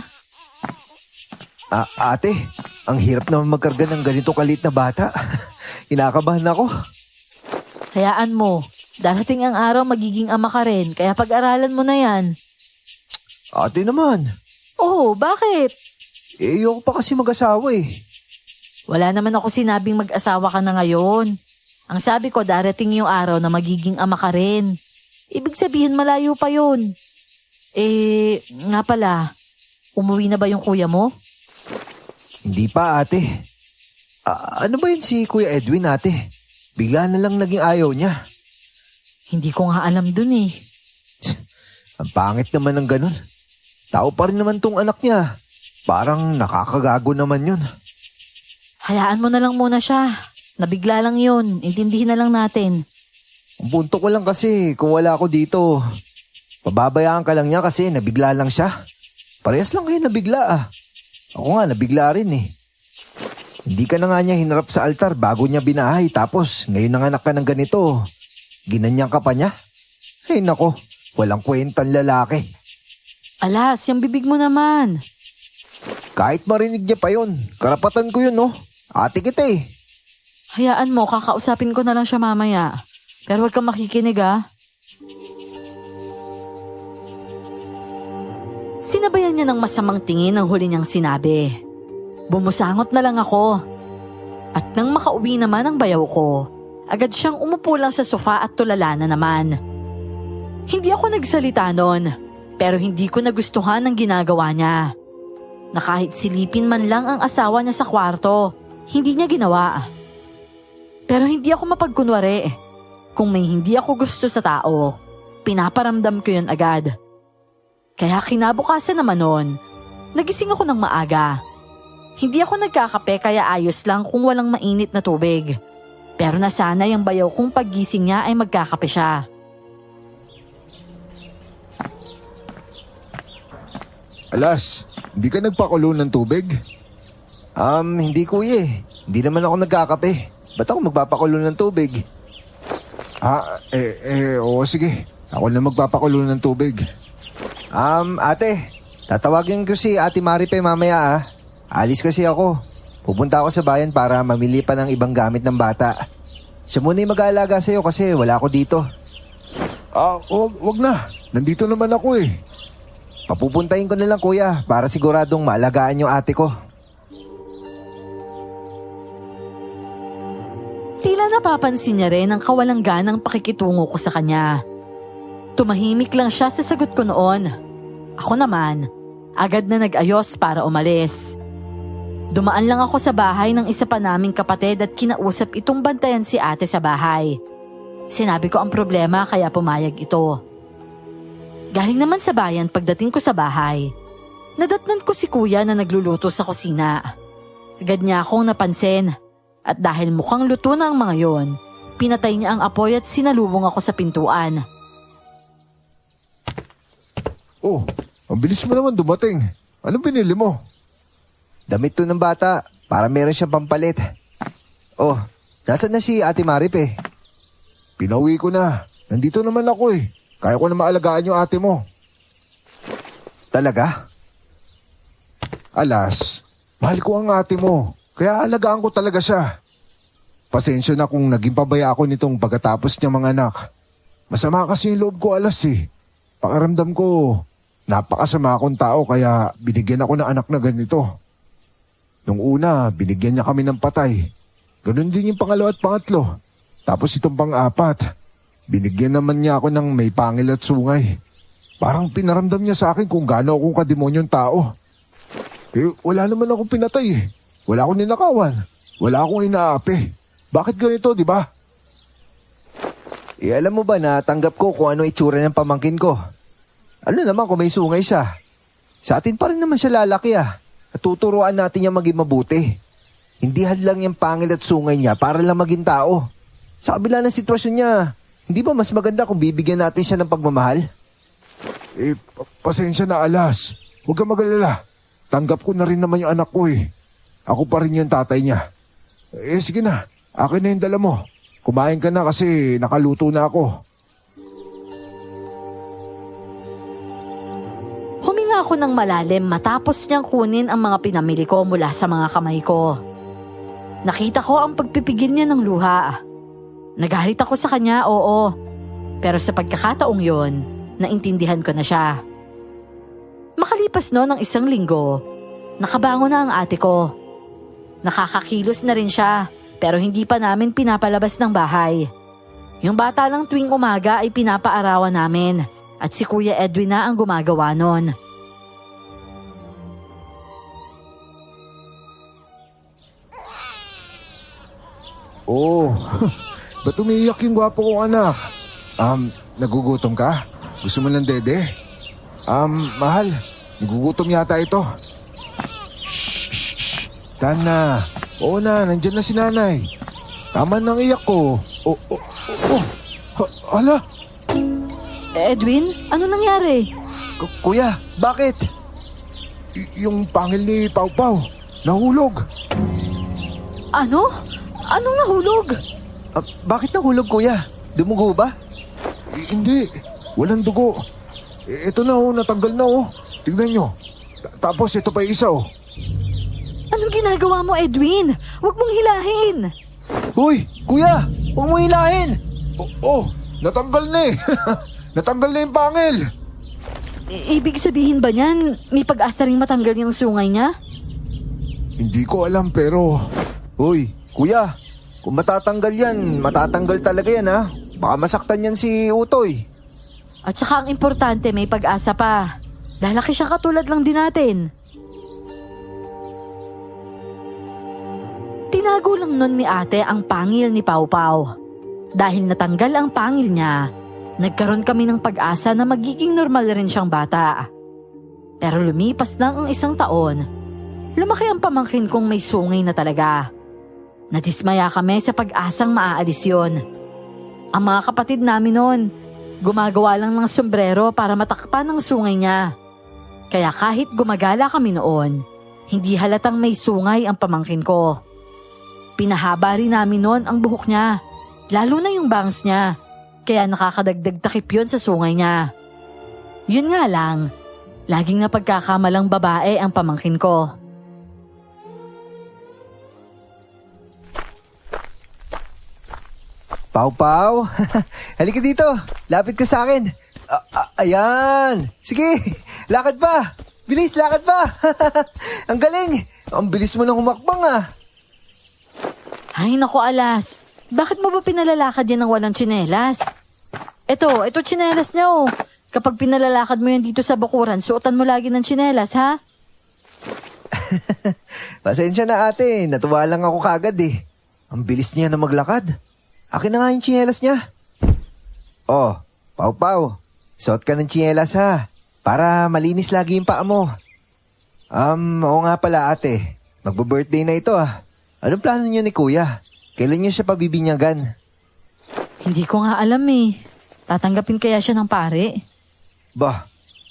Ate, ang hirap naman magkarga ng ganito kalit na bata. Kinakabahan ako. Hayaan mo, darating ang araw magiging ama ka rin, kaya pag-aralan mo na yan. Ate naman. Oo, bakit? Ayoko pa kasi mag-asawa eh. Wala naman ako sinabing mag-asawa ka na ngayon. Ang sabi ko, darating yung araw na magiging ama ka rin. Ibig sabihin malayo pa yun. Nga pala, umuwi na ba yung kuya mo? Hindi pa ate. Ano ba yun si Kuya Edwin ate? Bigla na lang naging ayaw niya. Hindi ko nga alam dun eh. Ang pangit naman ng ganun. Tao pa rin naman tong anak niya. Parang nakakagago naman yun. Hayaan mo na lang muna siya. Nabigla lang yun. Intindihin na lang natin. Ang punto ko lang kasi kung wala ako dito, pababayaan ka lang niya kasi nabigla lang siya. Parehas lang kayo nabigla. Ako nga nabigla rin eh. Hindi ka na nga niya hinarap sa altar bago niya binahay tapos ngayon nanganak ka ng ganito. Ginanyan ka pa niya? Ay nako, walang kwentang lalaki. Alas, yung bibig mo naman. Kahit marinig niya pa yun, karapatan ko yun no. Ate kita eh. Hayaan mo, kakausapin ko na lang siya mamaya. Pero huwag kang makikinig Sinabayan niya ng masamang tingin ang huli niyang sinabi. Bumusangot na lang ako. At nang makauwi naman ang bayaw ko, agad siyang umupo lang sa sofa at tulala na naman. Hindi ako nagsalita noon, pero hindi ko nagustuhan ang ginagawa niya. Na kahit silipin man lang ang asawa niya sa kwarto, hindi niya ginawa. Pero hindi ako mapagkunwari. Kung may hindi ako gusto sa tao, pinaparamdam ko yun agad. Kaya kinabukasan naman noon, nagising ako ng maaga. Hindi ako nagkakape kaya ayos lang kung walang mainit na tubig. Pero nasanay ang bayaw kong paggising niya ay magkakape siya. Alas, hindi ka nagpakulo ng tubig? Hindi kuya eh. Hindi naman ako nagkakape. Ba't ako magpapakulo ng tubig? Oo sige. Ako na magpapakulo ng tubig. Ate, tatawagin ko si Ate Maripe mamaya Alis kasi ako. Pupunta ako sa bayan para mamili pa ng ibang gamit ng bata. Siya muna yung mag-aalaga sa'yo kasi wala ako dito. Wag na. Nandito naman ako eh. Papupuntahin ko na lang kuya para siguradong maalagaan yung ate ko. Tila napapansin niya rin ang kawalang ganang pakikitungo ko sa kanya. Tumahimik lang siya sa sagot ko noon. Ako naman, agad na nag-ayos para umalis. Dumaan lang ako sa bahay ng isa pa naming kapatid at kinausap itong bantayan si ate sa bahay. Sinabi ko ang problema kaya pumayag ito. Galing naman sa bayan pagdating ko sa bahay. Nadatnan ko si kuya na nagluluto sa kusina. Agad niya akong napansin. At dahil mukhang luto na ang mga yon, pinatay niya ang apoy at sinalubong ako sa pintuan. Oh, ang bilis mo naman dumating. Anong binili mo? Damit to ng bata para meron siyang pampalit. Oh, nasaan na si Ate Maripe? Pinauwi ko na. Nandito naman ako eh. Kaya ko na maalagaan yung ate mo. Talaga? Alas, mahal ko ang ate mo. Kaya alagaan ko talaga siya. Pasensya na kung naging pabaya ako nitong pagkatapos niya mga anak. Masama kasi yung loob ko alas eh. Pakiramdam ko, napakasama akong tao kaya binigyan ako ng anak na ganito. Nung una, binigyan niya kami ng patay. Ganun din yung pangalawa at pangatlo. Tapos itong pang-apat, binigyan naman niya ako ng may pangil at sungay. Parang pinaramdam niya sa akin kung gaano akong kademonyong tao. Eh, wala naman akong pinatay eh. Wala akong ninakawan. Wala akong inaapi. Bakit ganito, di ba? Alam mo ba na tanggap ko kung ano itsura ng pamangkin ko? Ano naman kung may sungay siya? Sa atin pa rin naman siya lalaki ah. At tuturuan natin niya maging mabuti. Hindi hadlang yung pangil at sungay niya para lang maging tao. Sa kabila ng sitwasyon niya, hindi ba mas maganda kung bibigyan natin siya ng pagmamahal? Eh, pasensya na alas. Huwag kang mag-alala. Tanggap ko na rin naman yung anak ko eh. Ako pa rin yung tatay niya. Eh sige na, akin na yung dala mo. Kumain ka na kasi nakaluto na ako. Huminga ako ng malalim matapos niyang kunin ang mga pinamili ko mula sa mga kamay ko. Nakita ko ang pagpipigil niya ng luha. Nagalit ako sa kanya, oo. Pero sa pagkakataong yon, naintindihan ko na siya. Makalipas no ng 1 linggo, nakabangon na ang ate ko. Nakakakilos na rin siya, pero hindi pa namin pinapalabas ng bahay. Yung bata lang tuwing umaga ay pinapaarawan namin at si Kuya Edwin na ang gumagawa nun. Oh, ba't umiiyak yung gwapo kong anak? Nagugutom ka? Gusto mo ng dede? Mahal, nagugutom yata ito. Tana, oo na, nandyan na si nanay. Tama nang iyak ko. Hala? Edwin, ano nangyari? Kuya, bakit? Yung pangil ni Pau Pau, nahulog. Ano? Anong nahulog? Bakit nahulog kuya? Dumugo ba? Hindi, walang dugo. Ito na natanggal na Tignan nyo. Tapos ito pa isa Anong ginagawa mo, Edwin? Huwag mong hilahin. Uy, kuya! Huwag mo hilahin! Natanggal na Natanggal na yung pangil. Ibig sabihin ba niyan, may pag-asa ring matanggal yung sungay niya? Hindi ko alam pero... Uy, kuya! Kung matatanggal yan, matatanggal talaga yan ha. Baka masaktan yan si Utoy. At saka ang importante, may pag-asa pa. Lalaki siya katulad lang din natin. Tinago lang nun ni ate ang pangil ni Pau Pau. Dahil natanggal ang pangil niya, nagkaroon kami ng pag-asa na magiging normal rin siyang bata. Pero lumipas na ang 1 taon, lumaki ang pamangkin kong may sungay na talaga. Nadismaya kami sa pag-asang maaalis yun. Ang mga kapatid namin noon, gumagawa lang ng sombrero para matakpan ang sungay niya. Kaya kahit gumagala kami noon, hindi halatang may sungay ang pamangkin ko. Pinahaba rin namin noon ang buhok niya, lalo na yung bangs niya. Kaya nakakadagdag takip yun sa sungay niya. Yun nga lang, laging napagkakamalang babae ang pamangkin ko. Pau. Halika dito. Lapit ka sa akin. Ayan. Sige, lakad pa. Bilis, lakad pa. Ang galing. Ang bilis mo nang humakbang ah. Ay, naku Alas. Bakit mo ba pinalalakad yan ng walang tsinelas? Ito tsinelas niya oh. Kapag pinalalakad mo yan dito sa bakuran, suotan mo lagi ng tsinelas, ha? Pasensya na ate, natuwa lang ako kagad eh. Ang bilis niya na maglakad. Akin na nga yung tsinelas niya. Oh, Pau, suot ka ng tsinelas ha. Para malinis lagi yung paa mo. Oo nga pala ate, magbo-birthday na ito ah. Anong plano niyo ni kuya? Kailan niyo siya pabibinyagan? Hindi ko nga alam eh. Tatanggapin kaya siya ng pare? Bah,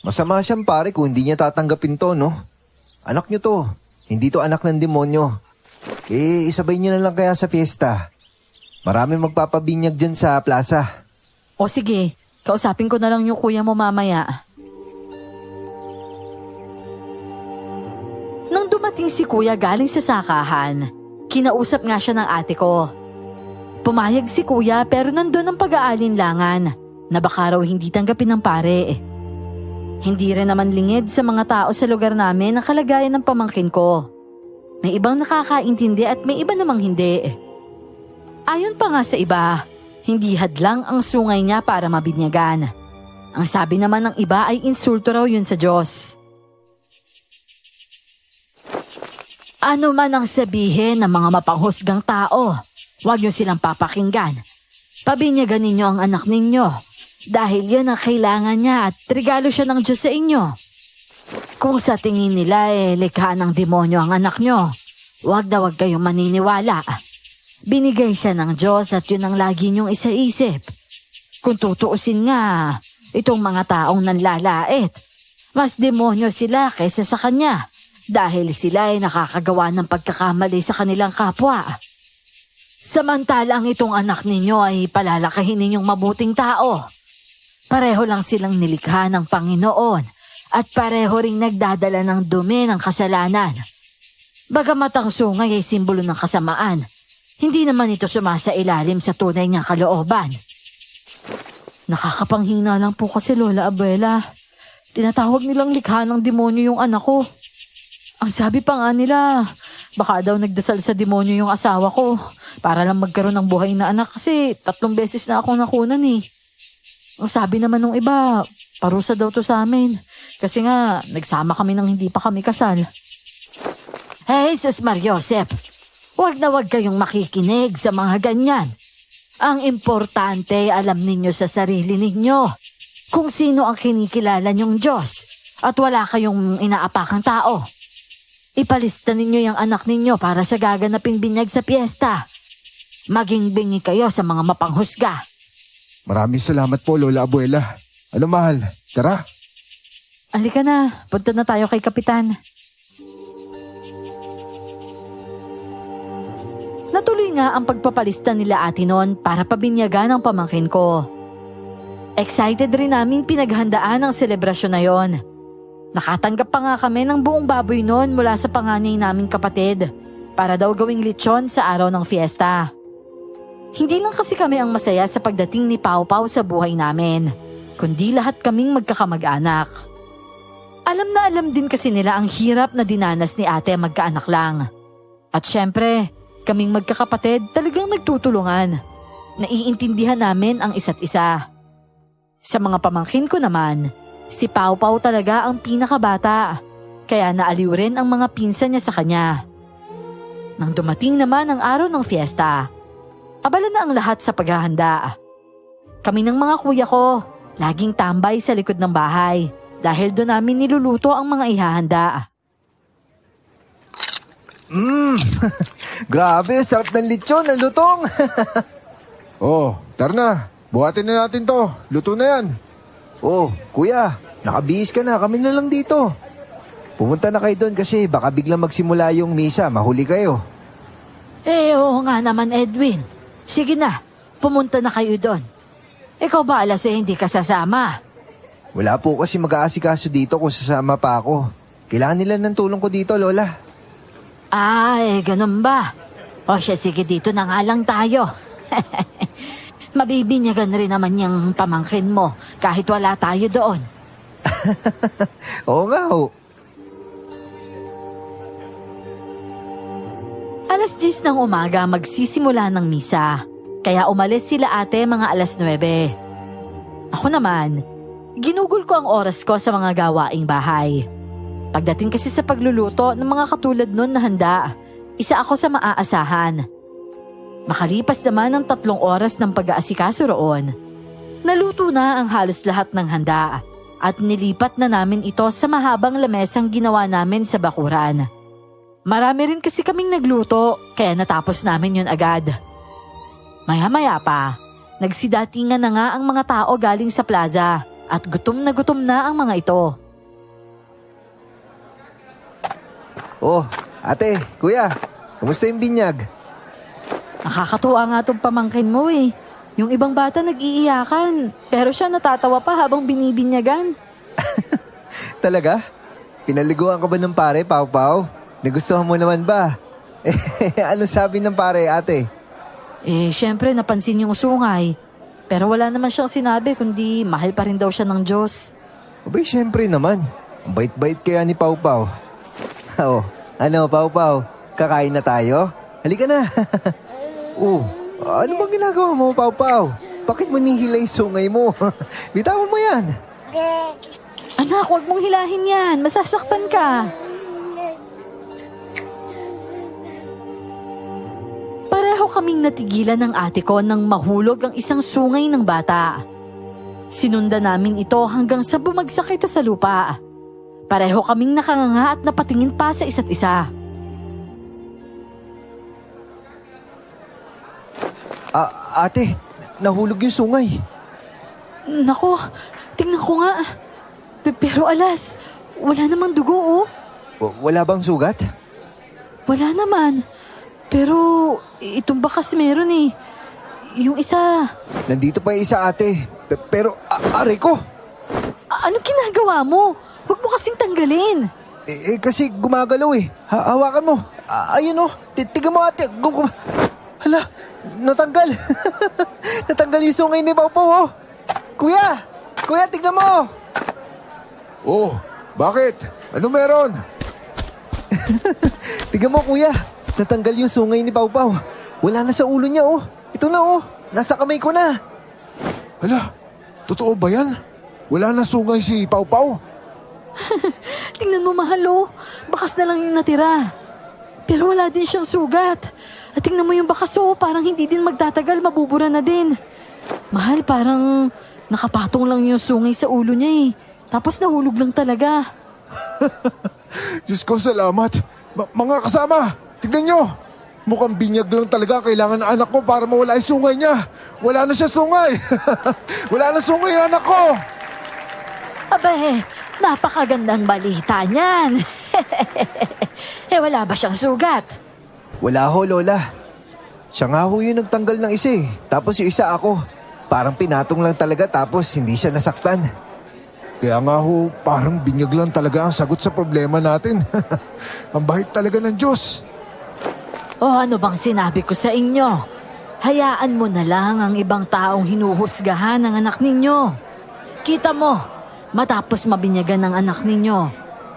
masama siyang pare kung hindi niya tatanggapin to, no? Anak niyo to, hindi to anak ng demonyo. Isabay niyo na lang kaya sa fiesta. Marami magpapabinyag dyan sa plaza. O sige, kausapin ko na lang yung kuya mo mamaya. Nang dumating si kuya galing sa sakahan, kinausap nga siya ng ate ko. Pumayag si kuya pero nandun ang pag-aalinlangan na baka raw hindi tanggapin ng pare. Hindi rin naman lingid sa mga tao sa lugar namin ang kalagayan ng pamangkin ko. May ibang nakakaintindi at may iba namang hindi. Ayon pa nga sa iba, hindi hadlang ang sungay niya para mabinyagan. Ang sabi naman ng iba ay insulto raw yun sa Diyos. Ano man ang sabihin ng mga mapanghusgang tao, huwag niyo silang papakinggan. Pabinyagan ninyo ang anak ninyo dahil yun ang kailangan niya at regalo siya ng Diyos sa inyo. Kung sa tingin nila likha ng demonyo ang anak nyo, huwag na huwag kayong maniniwala. Binigay siya ng Diyos at yun ang lagi niyong isaisip. Kung tutuusin nga, itong mga taong nanlalait, mas demonyo sila kaysa sa kanya dahil sila ay nakakagawa ng pagkakamali sa kanilang kapwa. Samantalang itong anak ninyo ay palalakahin ninyong mabuting tao. Pareho lang silang nilikha ng Panginoon at pareho ring nagdadala ng dumi ng kasalanan. Bagamat ang sungay ay simbolo ng kasamaan, hindi naman ito sumasailalim sa tunay niyang kalooban. Nakakapanghina lang po kasi Lola Abuela. Tinatawag nilang likha ng demonyo yung anak ko. Ang sabi pa nga nila, baka daw nagdasal sa demonyo yung asawa ko para lang magkaroon ng buhay na anak kasi 3 beses na ako nakunan eh. Ang sabi naman ng iba, parusa daw to sa amin kasi nga nagsama kami nang hindi pa kami kasal. Hey, Jesus Mariosep, huwag na huwag kayong makikinig sa mga ganyan. Ang importante alam ninyo sa sarili ninyo kung sino ang kinikilala niyong Diyos at wala kayong inaapakang tao. Ipalista ninyo yung anak ninyo para sa gaganaping binyag sa piyesta. Maging bingi kayo sa mga mapanghusga. Maraming salamat po, Lola Abuela. Ano mahal, tara. Halika na, punta na tayo kay Kapitan. Natuloy nga ang pagpapalista nila ate noon para pabinyagan ang pamangkin ko. Excited rin naming pinaghandaan ang selebrasyon na yon. Nakatanggap pa nga kami ng buong baboy noon mula sa panganay naming kapatid para daw gawing lechon sa araw ng fiesta. Hindi lang kasi kami ang masaya sa pagdating ni Pau Pau sa buhay namin, kundi lahat kaming magkakamag-anak. Alam na alam din kasi nila ang hirap na dinanas ni ate magkaanak lang. At syempre, kaming magkakapatid talagang nagtutulungan. Naiintindihan namin ang isa't isa. Sa mga pamangkin ko naman, si Pau Pau talaga ang pinakabata, kaya naaliw rin ang mga pinsan niya sa kanya. Nang dumating naman ang araw ng fiesta, abala na ang lahat sa paghahanda. Kami ng mga kuya ko, laging tambay sa likod ng bahay dahil doon namin niluluto ang mga ihahanda. Grabe, sarap ng lechon, ng lutong. Oh, tara na. Buhatin na natin to. Luto na yan. Oh, kuya, nakabihis ka na, kami na lang dito. Pumunta na kayo doon kasi baka biglang magsimula yung misa, mahuli kayo. Oo nga naman Edwin. Sige na, pumunta na kayo doon. Ikaw ba alas hindi ka sasama? Wala po kasi mag-aasikaso dito kung sasama pa ako. Kailangan nila ng tulong ko dito, Lola. Ganun ba? O siya, sige dito na nga lang tayo. Mabibinyagan rin naman yung pamangkin mo kahit wala tayo doon. Oo nga ho. Alas 10 ng umaga magsisimula ng misa, kaya umalis sila ate mga alas 9. Ako naman, ginugol ko ang oras ko sa mga gawaing bahay. Pagdating kasi sa pagluluto ng mga katulad nun na handa, isa ako sa maaasahan. Makalipas naman ng 3 oras ng pag-aasikaso roon, naluto na ang halos lahat ng handa at nilipat na namin ito sa mahabang lamesang ginawa namin sa bakuran. Marami rin kasi kaming nagluto, kaya natapos namin yun agad. Maya-maya pa, nagsidatingan na nga ang mga tao galing sa plaza at gutom na ang mga ito. Oh, ate, kuya, kumusta yung binyag? Nakakatuwa nga tong pamangkin mo eh. Yung ibang bata nag-iiyakan, pero siya natatawa pa habang binibinyagan. Talaga? Pinaliguan ka ba ng pare, Pau-Pau? Nagustuhan mo naman ba? Ano sabi ng pare, ate? Syempre napansin yung sungay. Pero wala naman siyang sinabi kundi mahal pa rin daw siya ng Diyos. Abay, syempre naman. Ang bait-bait kaya ni Pau-Pau. Oh, ano, Pau-Pau? Kakain na tayo? Halika na. Ano bang ginagawa mo, Pau-Pau? Bakit mo nihilay sungay mo? Bitawan mo yan. Anak, huwag mong hilahin yan. Masasaktan ka. Pareho kaming natigilan ng ate ko nang mahulog ang isang sungay ng bata. Sinundan namin ito hanggang sa bumagsak ito sa lupa. Pareho kaming nakanganga at napatingin pa sa isa't isa. Ate, nahulog yung sungay. Nako, tingnan ko nga. Pero alas, wala namang dugo oh. Wala bang sugat? Wala naman. Pero itong bakas meron eh. Yung isa... Nandito pa yung isa, ate. Pero, aray ko! Anong ginagawa mo? Huwag mo kasing tanggalin. Kasi gumagalaw eh. Hawakan mo. Ayun oh. Tiga mo, ate. Hala, natanggal. Natanggal yung sungay ni Pau-Pau oh. Kuya! Kuya, tignan mo! Oh, bakit? Ano meron? Tignan mo, kuya. Natanggal yung sungay ni Pau-Pau. Wala na sa ulo niya, oh. Ito na, oh. Nasa kamay ko na. Hala, totoo ba yan? Wala na sungay si Pau-Pau? Tingnan mo, mahal, oh. Bakas na lang yung natira. Pero wala din siyang sugat. At tingnan mo yung bakas, oh. Parang hindi din magtatagal, mabubura na din. Mahal, parang nakapatong lang yung sungay sa ulo niya, eh. Tapos nahulog lang talaga. Diyos ko, salamat. Mga kasama, tignan nyo. Mukhang binyag lang talaga kailangan ng anak ko para mawala yung sungay niya. Wala na siya sungay. Wala na sungay yung anak ko. Abe, napakagandang balita niyan. Wala ba siyang sugat? Wala ho, Lola. Siya nga ho yung nagtanggal ng isa eh. Tapos yung isa ako. Parang pinatong lang talaga tapos hindi siya nasaktan. Kaya nga ho, parang binyag lang talaga ang sagot sa problema natin. Ang bait talaga ng Diyos. Ano bang sinabi ko sa inyo? Hayaan mo na lang ang ibang taong hinuhusgahan ng anak ninyo. Kita mo, matapos mabinyagan ng anak ninyo,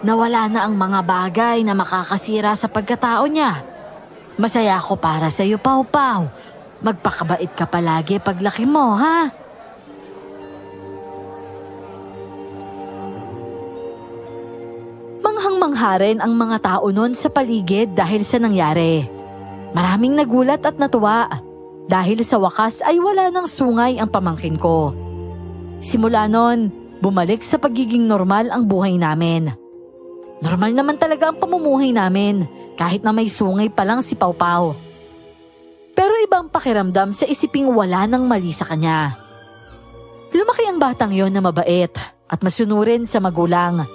nawala na ang mga bagay na makakasira sa pagkatao niya. Masaya ako para sa iyo, Pau-Pau. Magpakabait ka palagi paglaki mo, ha? Manghang-mangha rin ang mga tao noon sa paligid dahil sa nangyari. Maraming nagulat at natuwa dahil sa wakas ay wala ng sungay ang pamangkin ko. Simula noon, bumalik sa pagiging normal ang buhay namin. Normal naman talaga ang pamumuhay namin kahit na may sungay pa lang si Pau-Pau. Pero ibang pakiramdam sa isiping wala nang mali sa kanya. Lumaki ang batang yon na mabait at masunurin sa magulang.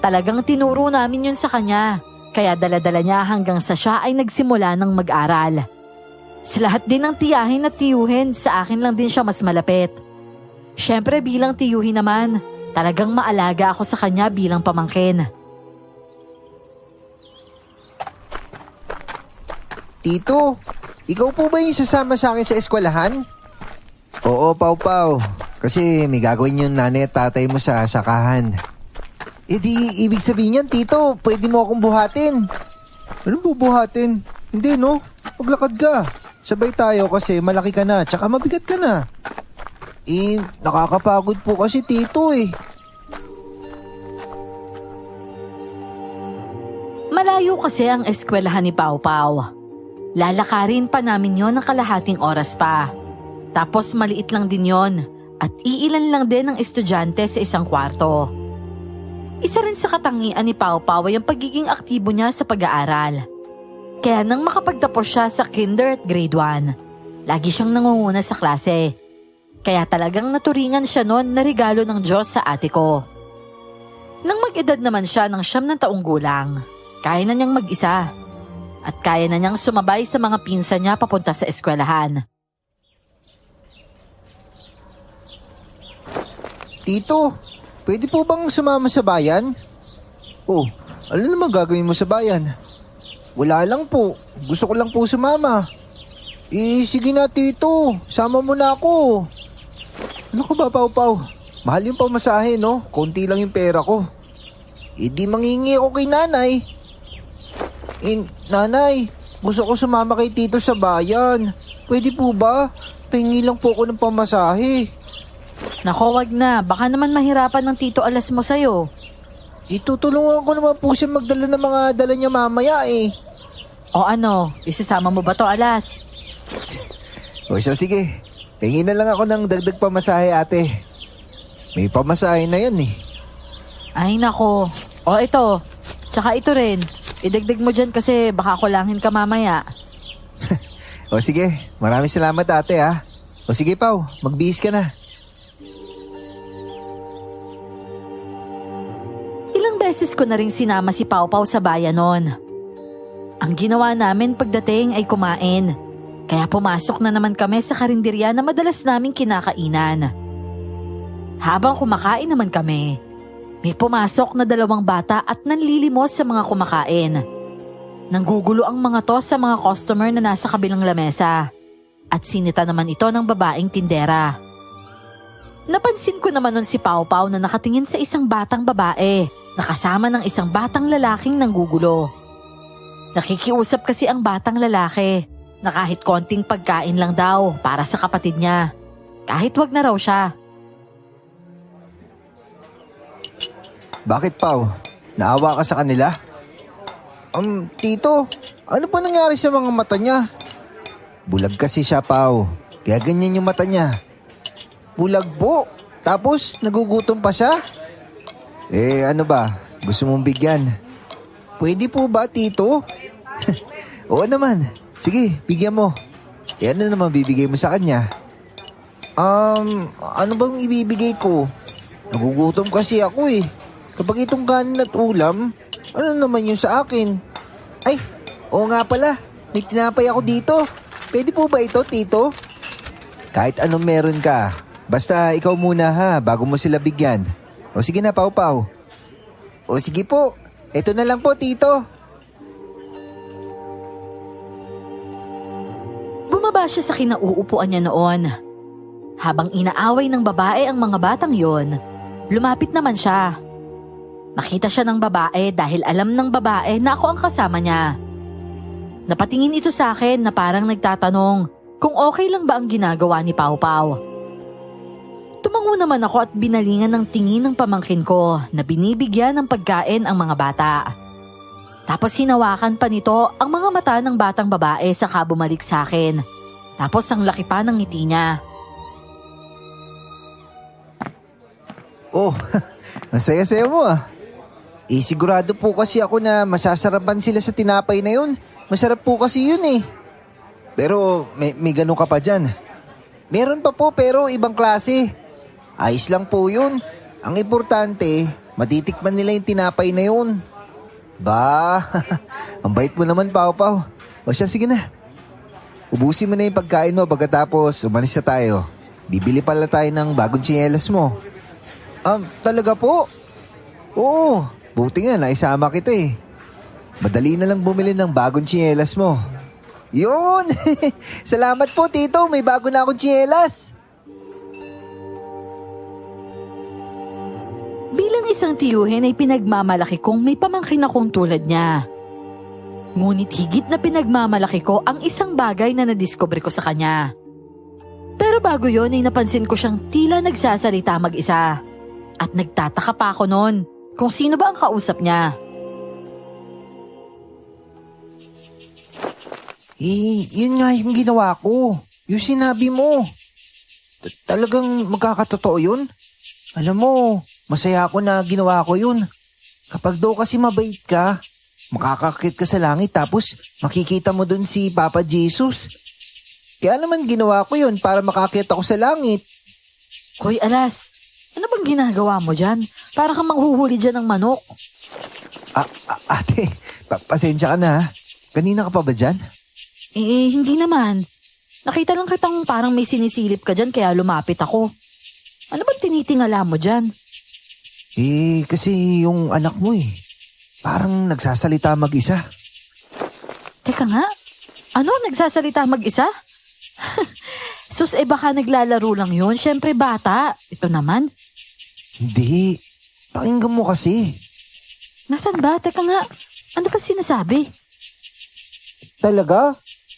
Talagang tinuro namin yun sa kanya, kaya dala-dala niya hanggang sa siya ay nagsimula ng mag-aral. Sa lahat din ng tiyahin at tiyuhin, sa akin lang din siya mas malapit. Siyempre bilang tiyuhin naman, talagang maalaga ako sa kanya bilang pamangkin. Tito, ikaw po ba yung sasama sa akin sa eskwelahan? Oo, Pau-Pau. Kasi may gagawin yung nanay at tatay mo sa sakahan. Eh di, ibig sabihin yan, Tito, pwede mo akong buhatin. Anong bubuhatin? Hindi, no? Maglakad ka. Sabay tayo kasi malaki ka na, tsaka mabigat ka na. Eh, nakakapagod po kasi, Tito eh. Malayo kasi ang eskwelahan ni Pau Pau. Lalakarin pa namin yon ng kalahating oras pa. Tapos maliit lang din yon at iilan lang din ang estudyante sa isang kwarto. Isa rin sa katangian ni Pau Pau ay ang pagiging aktibo niya sa pag-aaral. Kaya nang makapagtapos siya sa kinder at grade 1, lagi siyang nangunguna sa klase. Kaya talagang naturingan siya noon na regalo ng Diyos sa ate ko. Nang mag-edad naman siya ng 9 taong gulang, kaya na niyang mag-isa. At kaya na niyang sumabay sa mga pinsan niya papunta sa eskwelahan. Tito, pwede po bang sumama sa bayan? Oh, ano naman gagawin mo sa bayan? Wala lang po. Gusto ko lang po sumama. Eh, sige na, Tito. Sama mo na ako. Ano ka ba, Pau-Pau? Mahal yung pamasahe, no? Konti lang yung pera ko. Eh, di mangingi ako kay nanay. Eh, nanay, gusto ko sumama kay Tito sa bayan. Pwede po ba? Pahingi lang po ako ng pamasahe. Nako, wag na. Baka naman mahirapan ng Tito Alas mo sa'yo. Itutulungan ko naman po siya magdala ng mga dala niya mamaya eh. O ano, isasama mo ba to, Alas? O siya, sige. Pahingi na lang ako ng dagdag pamasahe, ate. May pamasahe na yan eh. Ay nako. O ito, tsaka ito rin. Idagdag mo dyan kasi baka kulangin ka mamaya. O sige, maraming salamat ate ha. O sige Pau, magbihis ka na. Ilang beses ko na ring sinama si Pau Pau sa bayan noon. Ang ginawa namin pagdating ay kumain. Kaya pumasok na naman kami sa karinderya na madalas naming kinakainan. Habang kumakain naman kami, may pumasok na 2 bata at nanlilimos sa mga kumakain. Nanggugulo ang mga to sa mga customer na nasa kabilang lamesa. At sinita naman ito ng babaeng tindera. Napansin ko naman nun si Pau Pau na nakatingin sa isang batang babae na kasama ng isang batang lalaking nanggugulo. Nakikiusap kasi ang batang lalaki na kahit konting pagkain lang daw para sa kapatid niya. Kahit wag na raw siya. Bakit Pau? Naawa ka sa kanila? Tito, ano pa nangyari sa mga mata niya? Bulag kasi siya Pau, kaya ganyan yung mata niya. Bulag po? Tapos nagugutom pa siya? Eh ano ba, gusto mong bigyan? Pwede po ba Tito? Oo naman, sige bigyan mo. Eh ano naman bibigay mo sa kanya? Ano bang ibibigay ko? Nagugutom kasi ako eh. Kapag itong kanin at ulam, ano naman yun sa akin? Ay, oo nga pala, may tinapay ako dito. Pwede po ba ito, Tito? Kahit anong meron ka, basta ikaw muna ha, bago mo sila bigyan. O sige na, Pau Pau. O sige po, ito na lang po, Tito. Bumaba siya sa kinauupuan niya noon. Habang inaaway ng babae ang mga batang yon, lumapit naman siya. Nakita siya ng babae dahil alam ng babae na ako ang kasama niya. Napatingin ito sa akin na parang nagtatanong kung okay lang ba ang ginagawa ni Pau Pau. Tumango naman ako at binalingan ng tingin ng pamangkin ko na binibigyan ng pagkain ang mga bata. Tapos hinawakan pa nito ang mga mata ng batang babae saka bumalik sa akin. Tapos ang laki pa ng ngiti niya. Oh, ang saya-saya mo ah. Eh sigurado po kasi ako na masasarapan sila sa tinapay na yun. Masarap po kasi yun eh. Pero may ganun ka pa dyan. Meron pa po pero ibang klase. Ayos lang po yun. Ang importante, matitikman nila yung tinapay na yun. Ba, ang bait mo naman Pau Pau. O siya, sige na. Ubusin mo na yung pagkain mo pagkatapos umalis na tayo. Bibili pala tayo ng bagong tsinelas mo. Talaga po? Oo, buti nga naisama kita eh. Madali na lang bumili ng bagong tsinelas mo. Yun! Salamat po Tito, may bago na akong tsinelas. Bilang isang tiyuhin ay pinagmamalaki kong may pamangkin akong tulad niya. Ngunit higit na pinagmamalaki ko ang isang bagay na nadiskubre ko sa kanya. Pero bago yon ay napansin ko siyang tila nagsasalita mag-isa. At nagtataka pa ako noon kung sino ba ang kausap niya. Yun nga yung ginawa ko. Yung sinabi mo. Talagang magkakatotoo yun? Alam mo, masaya ako na ginawa ko yun. Kapag daw kasi mabait ka, makakakit ka sa langit tapos makikita mo dun si Papa Jesus. Kaya naman ginawa ko yun para makakit ako sa langit. Hoy Alas, ano bang ginagawa mo dyan? Para kang manghuhuli dyan ng manok. Ate, pasensya ka na ha. Kanina ka pa ba dyan? Hindi naman. Nakita lang kitang parang may sinisilip ka dyan kaya lumapit ako. Ano bang tinitingala mo dyan? Kasi yung anak mo parang nagsasalita mag-isa. Teka nga, ano nagsasalita mag-isa? Sus, baka naglalaro lang yun. Siyempre bata. Ito naman. Hindi. Pakinggan mo kasi. Nasaan ba? Teka nga, ano ba sinasabi? Talaga?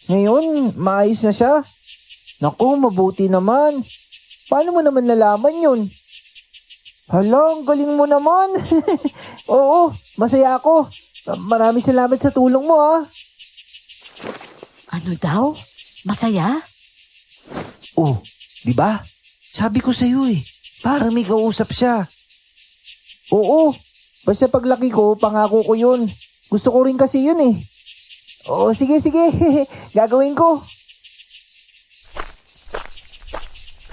Ngayon, maayos na siya? Naku, mabuti naman. Paano mo naman nalaman yun? Hala, ang galing mo naman. Oo, masaya ako. Maraming salamat sa tulong mo Ano daw? Masaya? Oh, di ba? Sabi ko sa'yo parang may kausap siya. Oo, basta paglaki ko, pangako ko yun. Gusto ko rin kasi yun Oo, sige. Gagawin ko.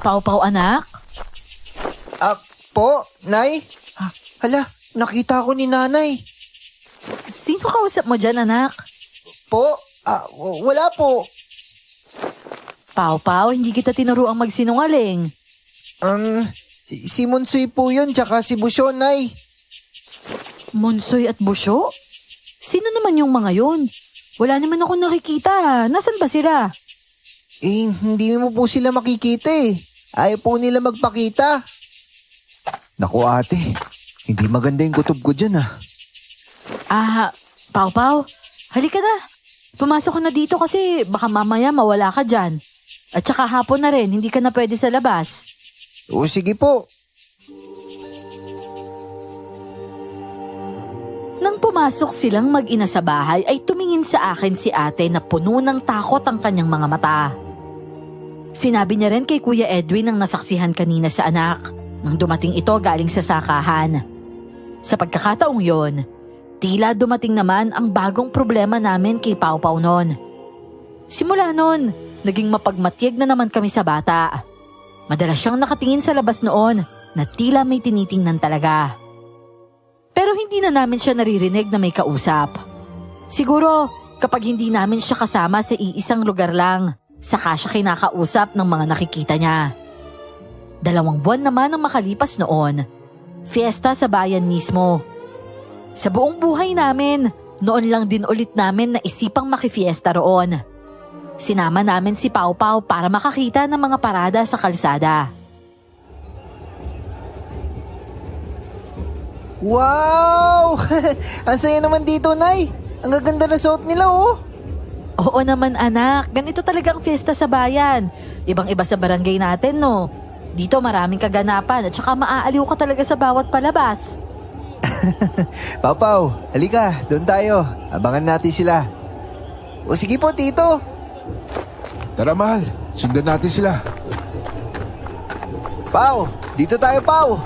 Pau-pau anak? Po, Nay? Hala, nakita ko ni Nanay. Sino kausap mo dyan anak? Po? Wala po. Pau-pau, hindi kita tinuruang magsinungaling. Si Monsoy po yun, tsaka si Busyo, Nay. Monsoy at Busyo? Sino naman yung mga yun? Wala naman ako nakikita. Nasaan ba sila? Hindi mo po sila makikita Ayaw po nila magpakita. Naku ate, hindi maganda yung kutob ko dyan Pau-pau, halika na. Pumasok ka na dito kasi baka mamaya mawala ka dyan. At saka hapon na rin, hindi ka na pwede sa labas. O sige po. Nang pumasok silang mag-ina sa bahay ay tumingin sa akin si ate na puno ng takot ang kanyang mga mata. Sinabi niya rin kay Kuya Edwin ang nasaksihan kanina sa anak nang dumating ito galing sa sakahan. Sa pagkakataong yon, tila dumating naman ang bagong problema namin kay Pau-pau noon. Simula noon, naging mapagmatyag na naman kami sa bata. Madalas siyang nakatingin sa labas noon na tila may tinitingnan talaga. Pero hindi na namin siya naririnig na may kausap. Siguro kapag hindi namin siya kasama sa iisang lugar lang, saka siya kinakausap ng mga nakikita niya. 2 buwan naman ang makalipas noon. Fiesta sa bayan mismo. Sa buong buhay namin, noon lang din ulit namin na isipang makifiesta roon. Sinama namin si Pau-pau para makakita ng mga parada sa kalsada. Wow! Ang saya naman dito, Nay. Ang gaganda na suot nila, Oo naman anak, ganito talaga ang fiesta sa bayan. Ibang-iba sa barangay natin, no? Dito maraming kaganapan at saka maaaliw ka talaga sa bawat palabas. Pau-pau, halika, doon tayo. Abangan natin sila. O sige po, Tito. Tara mahal, sundan natin sila. Pau, dito tayo, Pau.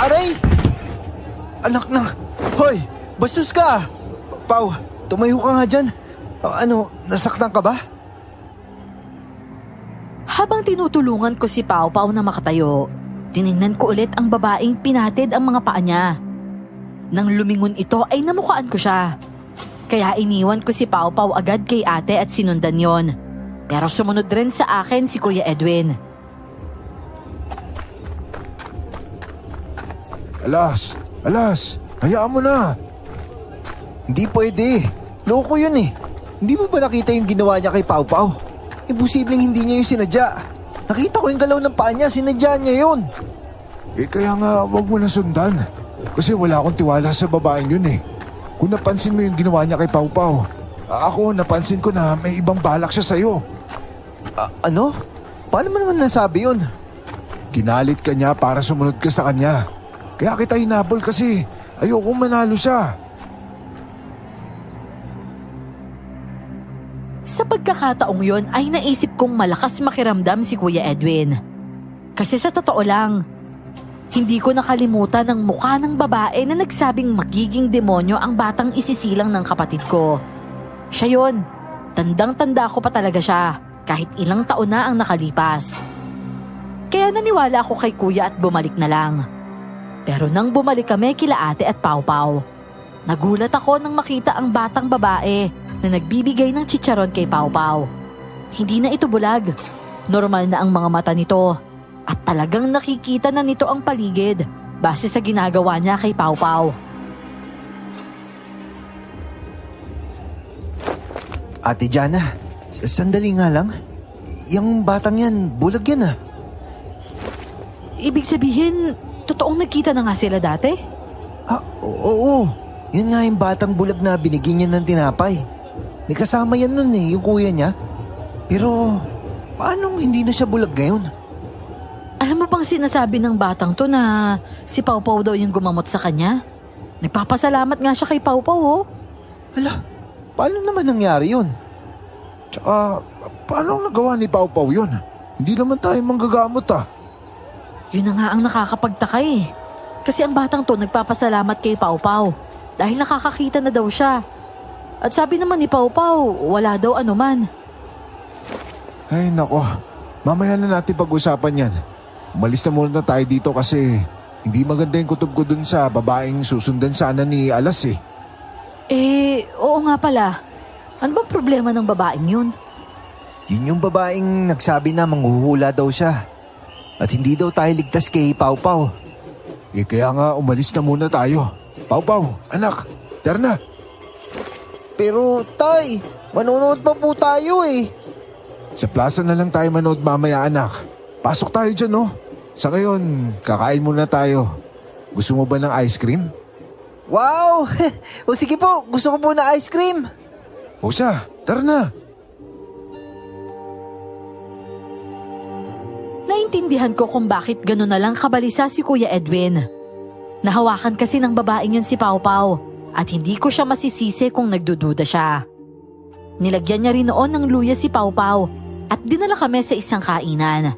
Aray! Anak na. Hoy, bastos ka. Pau, tumayo ka nga dyan. Nasaktan ka ba? Habang tinutulungan ko si Pau-pau na makatayo, tiningnan ko ulit ang babaeng pinatid ang mga paa niya. Nang lumingon ito ay namukaan ko siya. Kaya iniwan ko si Pau-pau agad kay ate at sinundan yon. Pero sumunod rin sa akin si Kuya Edwin. Alas, hayaan mo na. Hindi pwede. Loko yun Hindi mo ba nakita yung ginawa niya kay Pau-pau? Posibleng hindi niya yung sinadya. Nakita ko yung galaw ng paa niya, sinadya niya yun. Kaya nga wag mo na sundan. Kasi wala akong tiwala sa babaeng yun eh. Kung napansin mo yung ginawa niya kay Pau Pau, ako napansin ko na may ibang balak siya sa'yo. Ano? Paano mo naman nasabi yun? Ginalit ka niya para sumunod ka sa kanya. Kaya kita hinabol kasi ayokong manalo siya. Sa pagkakataong yon ay naisip kong malakas makiramdam si Kuya Edwin. Kasi sa totoo lang, hindi ko nakalimutan ang mukha ng babae na nagsabing magiging demonyo ang batang isisilang ng kapatid ko. Siya yon. Tandang-tanda ko pa talaga siya kahit ilang taon na ang nakalipas. Kaya naniwala ako kay Kuya at bumalik na lang. Pero nang bumalik kami kila Ate at Pau Pau, nagulat ako nang makita ang batang babae na nagbibigay ng chicharon kay Pau Pau. Hindi na ito bulag. Normal na ang mga mata nito at talagang nakikita na nito ang paligid base sa ginagawa niya kay Pau Pau. Ate Jana, sandali nga lang. Yung batang yan, bulag yan ah. Ibig sabihin, totoong nagkita na nga sila dati? Oo. Yun nga yung batang bulag na binigyan niya ng tinapay. May kasama yan nun eh, yung kuya niya. Pero, paano hindi na siya bulag ngayon? Alam mo bang sinasabi ng batang to na si Pau Pau daw yung gumamot sa kanya? Nagpapasalamat nga siya kay Pau Pau oh. Hala, paano naman nangyari yun? Tsaka, paano nagawa ni Pau Pau yun? Hindi naman tayo manggagamot ah. Yun na nga ang nakakapagtaka eh. Kasi ang batang to nagpapasalamat kay Pau Pau dahil nakakakita na daw siya. At sabi naman ni Pau Pau, wala daw anuman. Ay nako, mamaya na natin pag-usapan yan. Umalis na muna tayo dito kasi hindi maganda yung kutob ko dun sa babaeng susundan sana ni Alas eh. Oo nga pala. Ano ba problema ng babaeng yun? Yun yung babaeng nagsabi na manghuhula daw siya. At hindi daw tayo ligtas kay Pau Pau. Kaya nga umalis na muna tayo. Pau Pau, anak, tara na. Pero tay, manonood pa po tayo eh. Sa plaza na lang tayo manood mamaya anak. Pasok tayo dyan no. Sa ngayon, kakain muna tayo. Gusto mo ba ng ice cream? Wow! O sige po, gusto ko po na ice cream. O siya, tara na. Naintindihan ko kung bakit gano'n na lang kabalisa si Kuya Edwin. Nahawakan kasi ng babaeng yun si Pau Pau at hindi ko siya masisisi kung nagdududa siya. Nilagyan niya rin noon ng luya si Pau Pau at dinala kami sa isang kainan.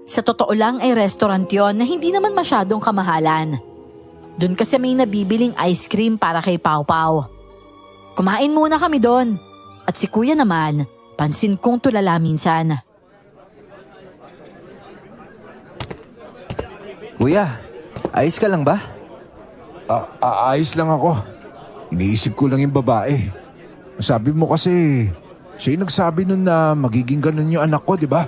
Sa totoo lang ay restaurant yon na hindi naman masyadong kamahalan. Doon kasi may nabibiling ice cream para kay Pau Pau. Kumain muna kami doon at si Kuya naman, pansin kong tulala minsan. Kuya, ayos ka lang ba? Ayos lang ako. Iniisip ko lang yung babae. Sabi mo kasi, siya yung nagsabi nun na magiging ganun yung anak ko, di ba?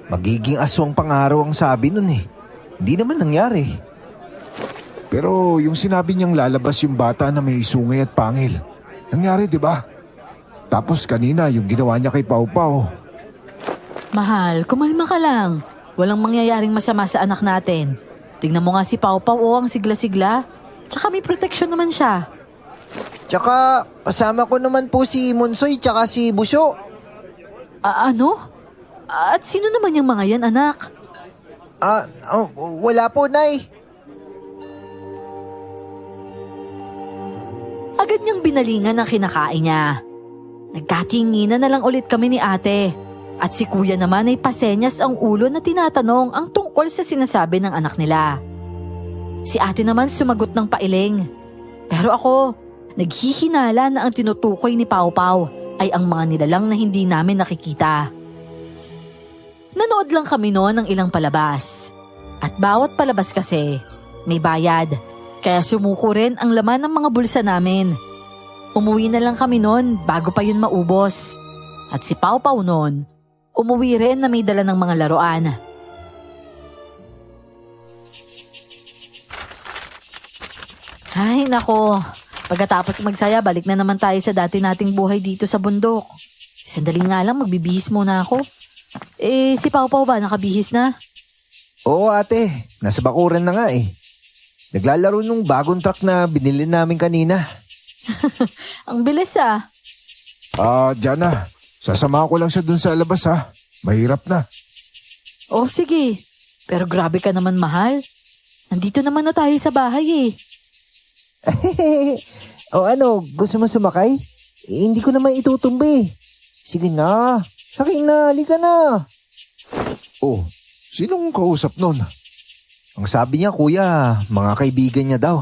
Magiging aswang pangaraw ang sabi nun eh. Hindi naman nangyari. Pero yung sinabi niyang lalabas yung bata na may sungay at pangil, nangyari di ba? Tapos kanina yung ginawa niya kay Pau Pau. Mahal, kumalma ka lang. Walang mangyayaring masama sa anak natin. Tingnan mo nga si Pau Pau ang sigla-sigla. Tsaka may protection naman siya. Tsaka kasama ko naman po si Monsoy tsaka si Busyo. Ano? At sino naman yung mga yan, anak? Wala po, Nay. Agad niyang binalingan ang kinakain niya. Nagkatinginan na lang ulit kami ni ate. At si kuya naman ay pasenyas ang ulo na tinatanong ang tungkol sa sinasabi ng anak nila. Si ate naman sumagot ng pailing. Pero ako, naghihinala na ang tinutukoy ni Pau Pau ay ang mga nilalang na hindi namin nakikita. Nanood lang kami noon ng ilang palabas. At bawat palabas kasi, may bayad. Kaya sumuko rin ang laman ng mga bulsa namin. Umuwi na lang kami noon bago pa yun maubos. At si Pau Pau noon, umuwi rin na may dala ng mga laruan. Ay nako, pagkatapos magsaya balik na naman tayo sa dati nating buhay dito sa bundok. Sandali nga lang, magbibihis muna ako. Si Pau Pau ba nakabihis na? Oo ate, nasa bakuran na nga eh. Naglalaro nung bagong truck na binili namin kanina. Ang bilis ah. Diana, sasamahan ko lang siya dun sa labas ha. Mahirap na. Oh sige, pero grabe ka naman mahal. Nandito naman na tayo sa bahay eh. O ano, gusto mo sumakay? Hindi ko naman itutumbi. Sige na, sakay na, halika na. Oh, sinong kausap nun? Ang sabi niya kuya, mga kaibigan niya daw.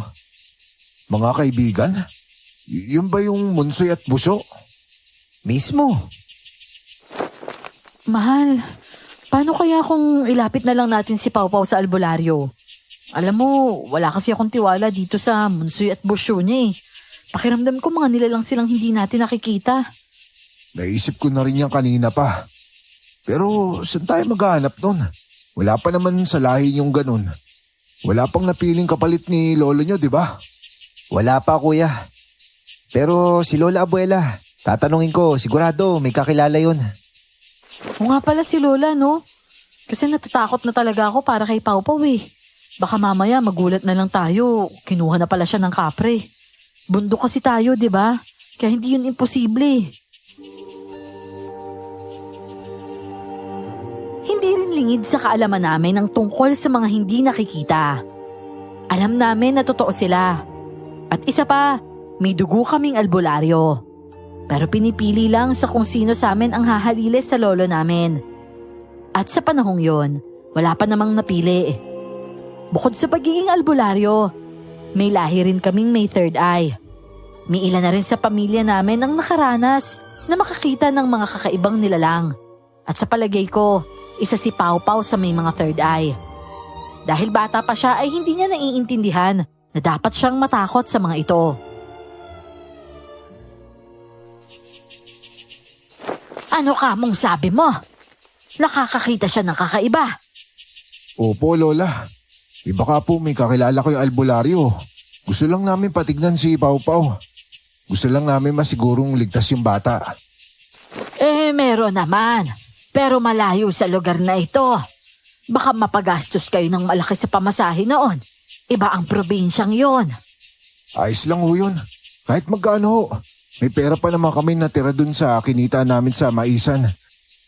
Mga kaibigan? Yun ba yung Munsoy at Buso? Mismo. Mahal, paano kaya kung ilapit na lang natin si Pau Pau sa albularyo? Alam mo, wala kasi akong tiwala dito sa Munsoy at Busyo niya eh. Pakiramdam ko mga nilalang silang hindi natin nakikita. Naisip ko na rin yan kanina pa. Pero saan tayo maghahanap nun? Wala pa naman sa lahi yung ganun. Wala pang napiling kapalit ni lolo nyo, di ba? Wala pa kuya. Pero si Lola Abuela, tatanungin ko, sigurado may kakilala yun. O nga pala si Lola, no? Kasi natatakot na talaga ako para kay Pau Pau eh. Baka mamaya magulat na lang tayo, kinuha na pala siya ng kapre. Bundok kasi tayo, di ba? Kaya hindi yun imposible. Hindi rin lingid sa kaalaman namin ang tungkol sa mga hindi nakikita. Alam namin na totoo sila. At isa pa, may dugo kaming albularyo. Pero pinipili lang sa kung sino sa amin ang hahalilis sa lolo namin. At sa panahong yon, wala pa namang napili. Bukod sa pagiging albularyo, may lahi rin kaming may third eye. May ilan na rin sa pamilya namin ang nakaranas na makakita ng mga kakaibang nilalang. At sa palagay ko, isa si Pau Pau sa may mga third eye. Dahil bata pa siya ay hindi niya naiintindihan na dapat siyang matakot sa mga ito. Ano ka mong sabi mo? Nakakakita siya ng kakaiba. Opo, Lola. Baka po may kakilala ko yung albularyo. Gusto lang namin patignan si Pau Pau. Gusto lang namin masigurong ligtas yung bata. Meron naman. Pero malayo sa lugar na ito. Baka mapagastos kayo ng malaki sa pamasahe noon. Iba ang probinsyang yon. Ayos lang ho yun. Kahit magkano ho. May pera pa naman kami natira dun sa kinita namin sa Maisan.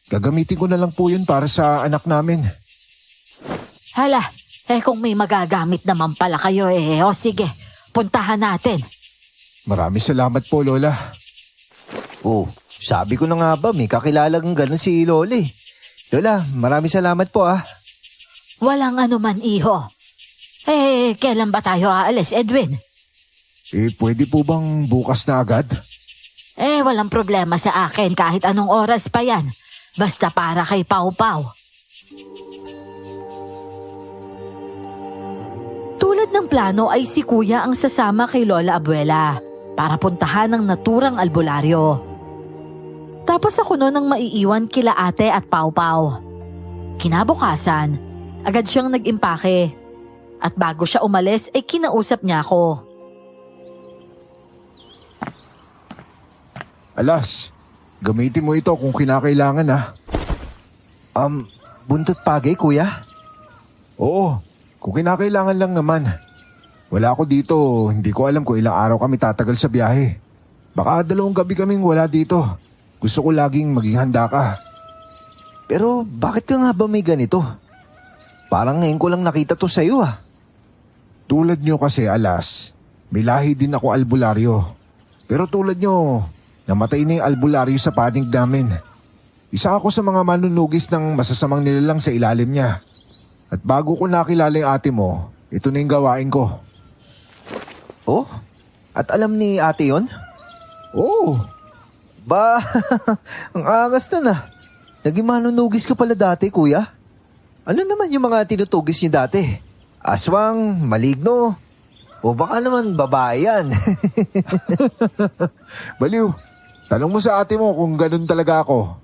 Gagamitin ko na lang po yun para sa anak namin. Hala, kung may magagamit naman pala kayo o sige, puntahan natin. Maraming salamat po, Lola. Oh, sabi ko na nga ba, may kakilalang ganun si Loli. Lola, maraming salamat po ah. Walang anuman, iho. Kailan ba tayo aalis, Edwin? Pwede po bang bukas na agad? Walang problema sa akin kahit anong oras pa yan. Basta para kay Pau Pau. Tulad ng plano ay si Kuya ang sasama kay Lola Abuela para puntahan ang naturang albularyo. Tapos ako noon ang maiiwan kila ate at Pau Pau. Kinabukasan, agad siyang nag-impake. At bago siya umalis ay kinausap niya ako. Alas, gamitin mo ito kung kinakailangan ha. Buntot pagay kuya? Oo, kung kinakailangan lang naman. Wala ako dito, hindi ko alam kung ilang araw kami tatagal sa biyahe. Baka 2 gabi kaming wala dito. Gusto ko laging maging handa ka. Pero bakit ka nga ba may ganito? Parang ngayon ko lang nakita to sa'yo ah. Tulad nyo kasi, Alas, may lahi din ako albularyo. Pero tulad nyo, namatay na yung albularyo sa panig namin. Isa ako sa mga manunugis ng masasamang nilalang sa ilalim niya. At bago ko nakilala yung ate mo, ito na yung gawain ko. Oh? At alam ni ate yon? Oo. Ba, ang angas na na. Naging manunugis ka pala dati, kuya. Ano naman yung mga tinutugis niyo dati? Aswang, maligno, o baka naman babae yan. Baliw, tanong mo sa ate mo kung ganun talaga ako.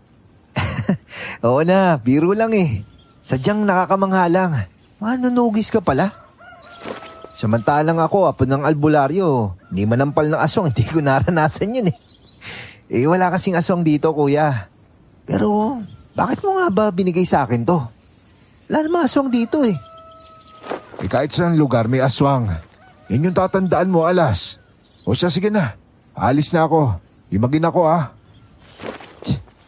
Oo na, biro lang eh. Sadyang nakakamanghalang. Manunugis ka pala. Samantalang ako, apo ng albularyo, hindi manampal ng aswang, hindi ko naranasan yun eh. Wala kasing aswang dito, kuya. Pero, bakit mo nga ba binigay sa akin to? Wala namang aswang dito eh. Kahit saan lugar may aswang. Yan yung tatandaan mo, Alas. O siya, sige na. Alis na ako. Imagin ako,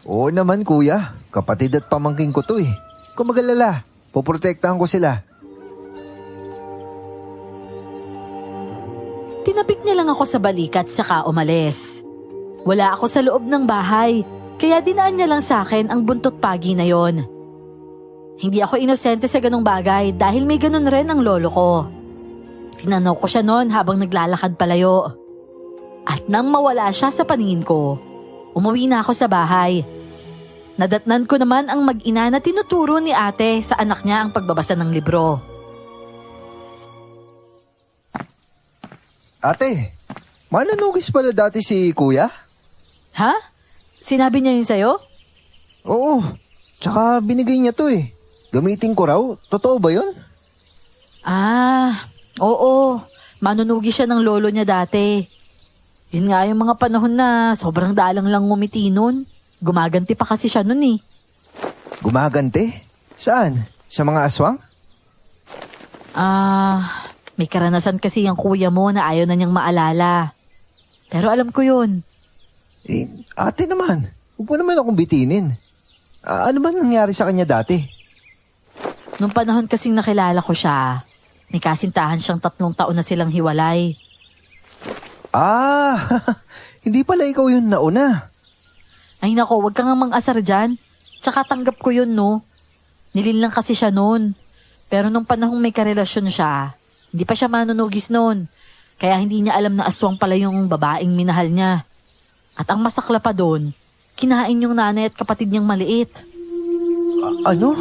Oo naman kuya, kapatid at pamangking ko to eh. Kung mag-alala, poprotektahan ko sila. Tinapik niya lang ako sa balikat saka umalis. Wala ako sa loob ng bahay, kaya dinaan niya lang sa akin ang buntot pagi na yon. Hindi ako inosente sa ganong bagay dahil may ganon rin ang lolo ko. Tinanaw ko siya noon habang naglalakad palayo. At nang mawala siya sa paningin ko, umuwi na ako sa bahay. Nadatnan ko naman ang mag-ina na tinuturo ni ate sa anak niya ang pagbabasa ng libro. Ate, mananugis pala dati si kuya? Ha? Sinabi niya yun sa'yo? Oo, tsaka binigay niya to eh. Gamitin ko raw, totoo ba yun? Ah, oo. Manunugi siya ng lolo niya dati. Yun nga yung mga panahon na sobrang dalang lang ngumiti nun. Gumaganti pa kasi siya nun eh. Gumagante? Saan? Sa mga aswang? May karanasan kasi yung kuya mo na ayaw na niyang maalala. Pero alam ko yun. Ate naman, huwag mo naman akong bitinin. Ano ba nangyari sa kanya dati? Nung panahon kasing nakilala ko siya, may kasintahan siyang 3 taon na silang hiwalay. Hindi pala ikaw yun nauna. Ay nako, wag kang mang-asar dyan. Tsaka tanggap ko yun, no? Nilin lang kasi siya noon. Pero nung panahong may karelasyon siya, hindi pa siya manunugis noon. Kaya hindi niya alam na aswang pala yung babaeng minahal niya. At ang masakla pa doon, kinain yung nanay at kapatid niyang maliit. Ano?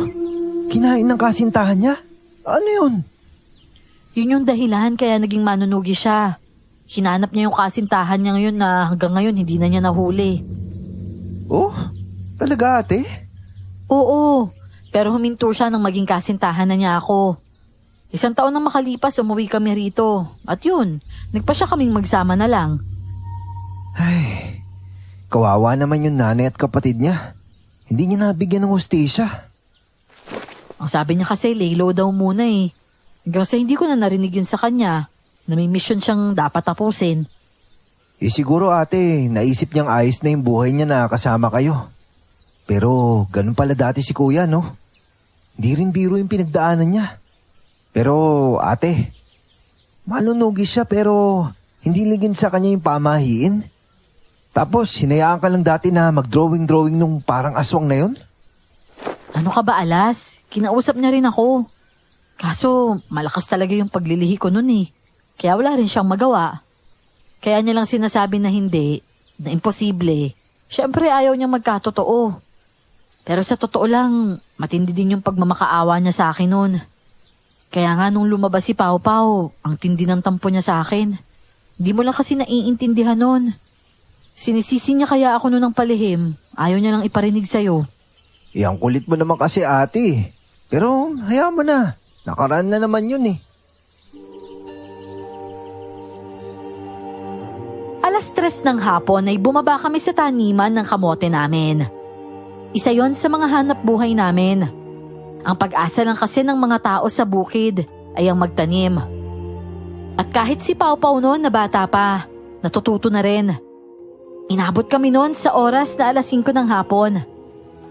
Kinain ng kasintahan niya? Ano yun? Yun yung dahilan kaya naging manunugi siya. Hinanap niya yung kasintahan niya ngayon na hanggang ngayon hindi na niya nahuli. Oh, talaga ate? Oo, pero huminto siya nang maging kasintahan na niya ako. 1 taon nang makalipas, umuwi kami rito. At yun, nagpa siya kaming magsama na lang. Ay, kawawa naman yung nanay at kapatid niya. Hindi niya nabigyan ng hustisya. Ang sabi niya kasi, lay low daw muna eh. Hanggang sa hindi ko na narinig yun sa kanya, na may mission siyang dapat tapusin. Siguro ate, naisip niyang ayos na yung buhay niya na kasama kayo. Pero ganun pala dati si kuya, no? Hindi rin biro yung pinagdaanan niya. Pero ate, manunugi siya pero hindi ligin sa kanya yung pamahiin. Tapos hinayaan ka lang dati na mag-drawing nung parang aswang na yun? Ano ka ba, Alas? Kinausap niya rin ako. Kaso malakas talaga yung paglilihi ko nun eh. Kaya wala rin siyang magawa. Kaya niya lang sinasabi na hindi, na imposible. Siyempre ayaw niyang magkatotoo. Pero sa totoo lang, matindi din yung pagmamakaawa niya sa akin noon. Kaya nga nung lumabas si Pau Pau, ang tindi ng tampo niya sa akin. Hindi mo lang kasi naiintindihan noon. Sinisisi niya kaya ako noon ng palihim, ayaw niya lang iparinig sa'yo. Ang kulit mo naman kasi ate. Pero hayaan mo na, nakaraan na naman yun eh. 3:00 ng hapon ay bumaba kami sa taniman ng kamote namin. Isa yon sa mga hanap buhay namin. Ang pag-asa lang kasi ng mga tao sa bukid ay ang magtanim. At kahit si Pau Pau noon na bata pa, natututo na rin. Inabot kami noon sa oras na 5:00 ng hapon.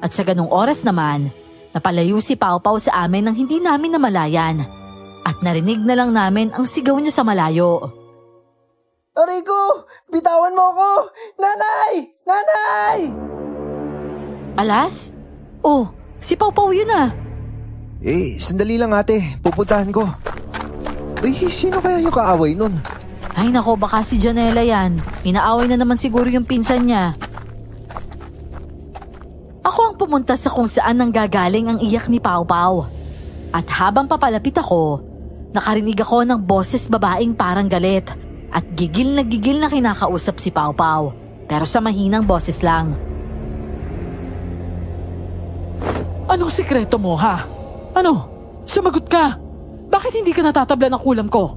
At sa ganung oras naman, napalayo si Pau Pau sa amin nang hindi namin namalayan. At narinig na lang namin ang sigaw niya sa malayo. Aray ko! Bitawan mo ako! Nanay! Nanay! Alas? Oh, si Pau Pau yun ah. Sandali lang ate. Pupuntahan ko. Sino kaya yung kaaway nun? Ay nako, baka si Janela yan. Inaaway na naman siguro yung pinsan niya. Ako ang pumunta sa kung saan nanggagaling ang iyak ni Pau Pau. At habang papalapit ako, nakarinig ako ng boses babaeng parang galit. At gigil na kinakausap si Pau Pau. Pero sa mahinang boses lang. Anong sikreto mo, ha? Ano? Sumagot ka. Bakit hindi ka natatabla ng kulam ko?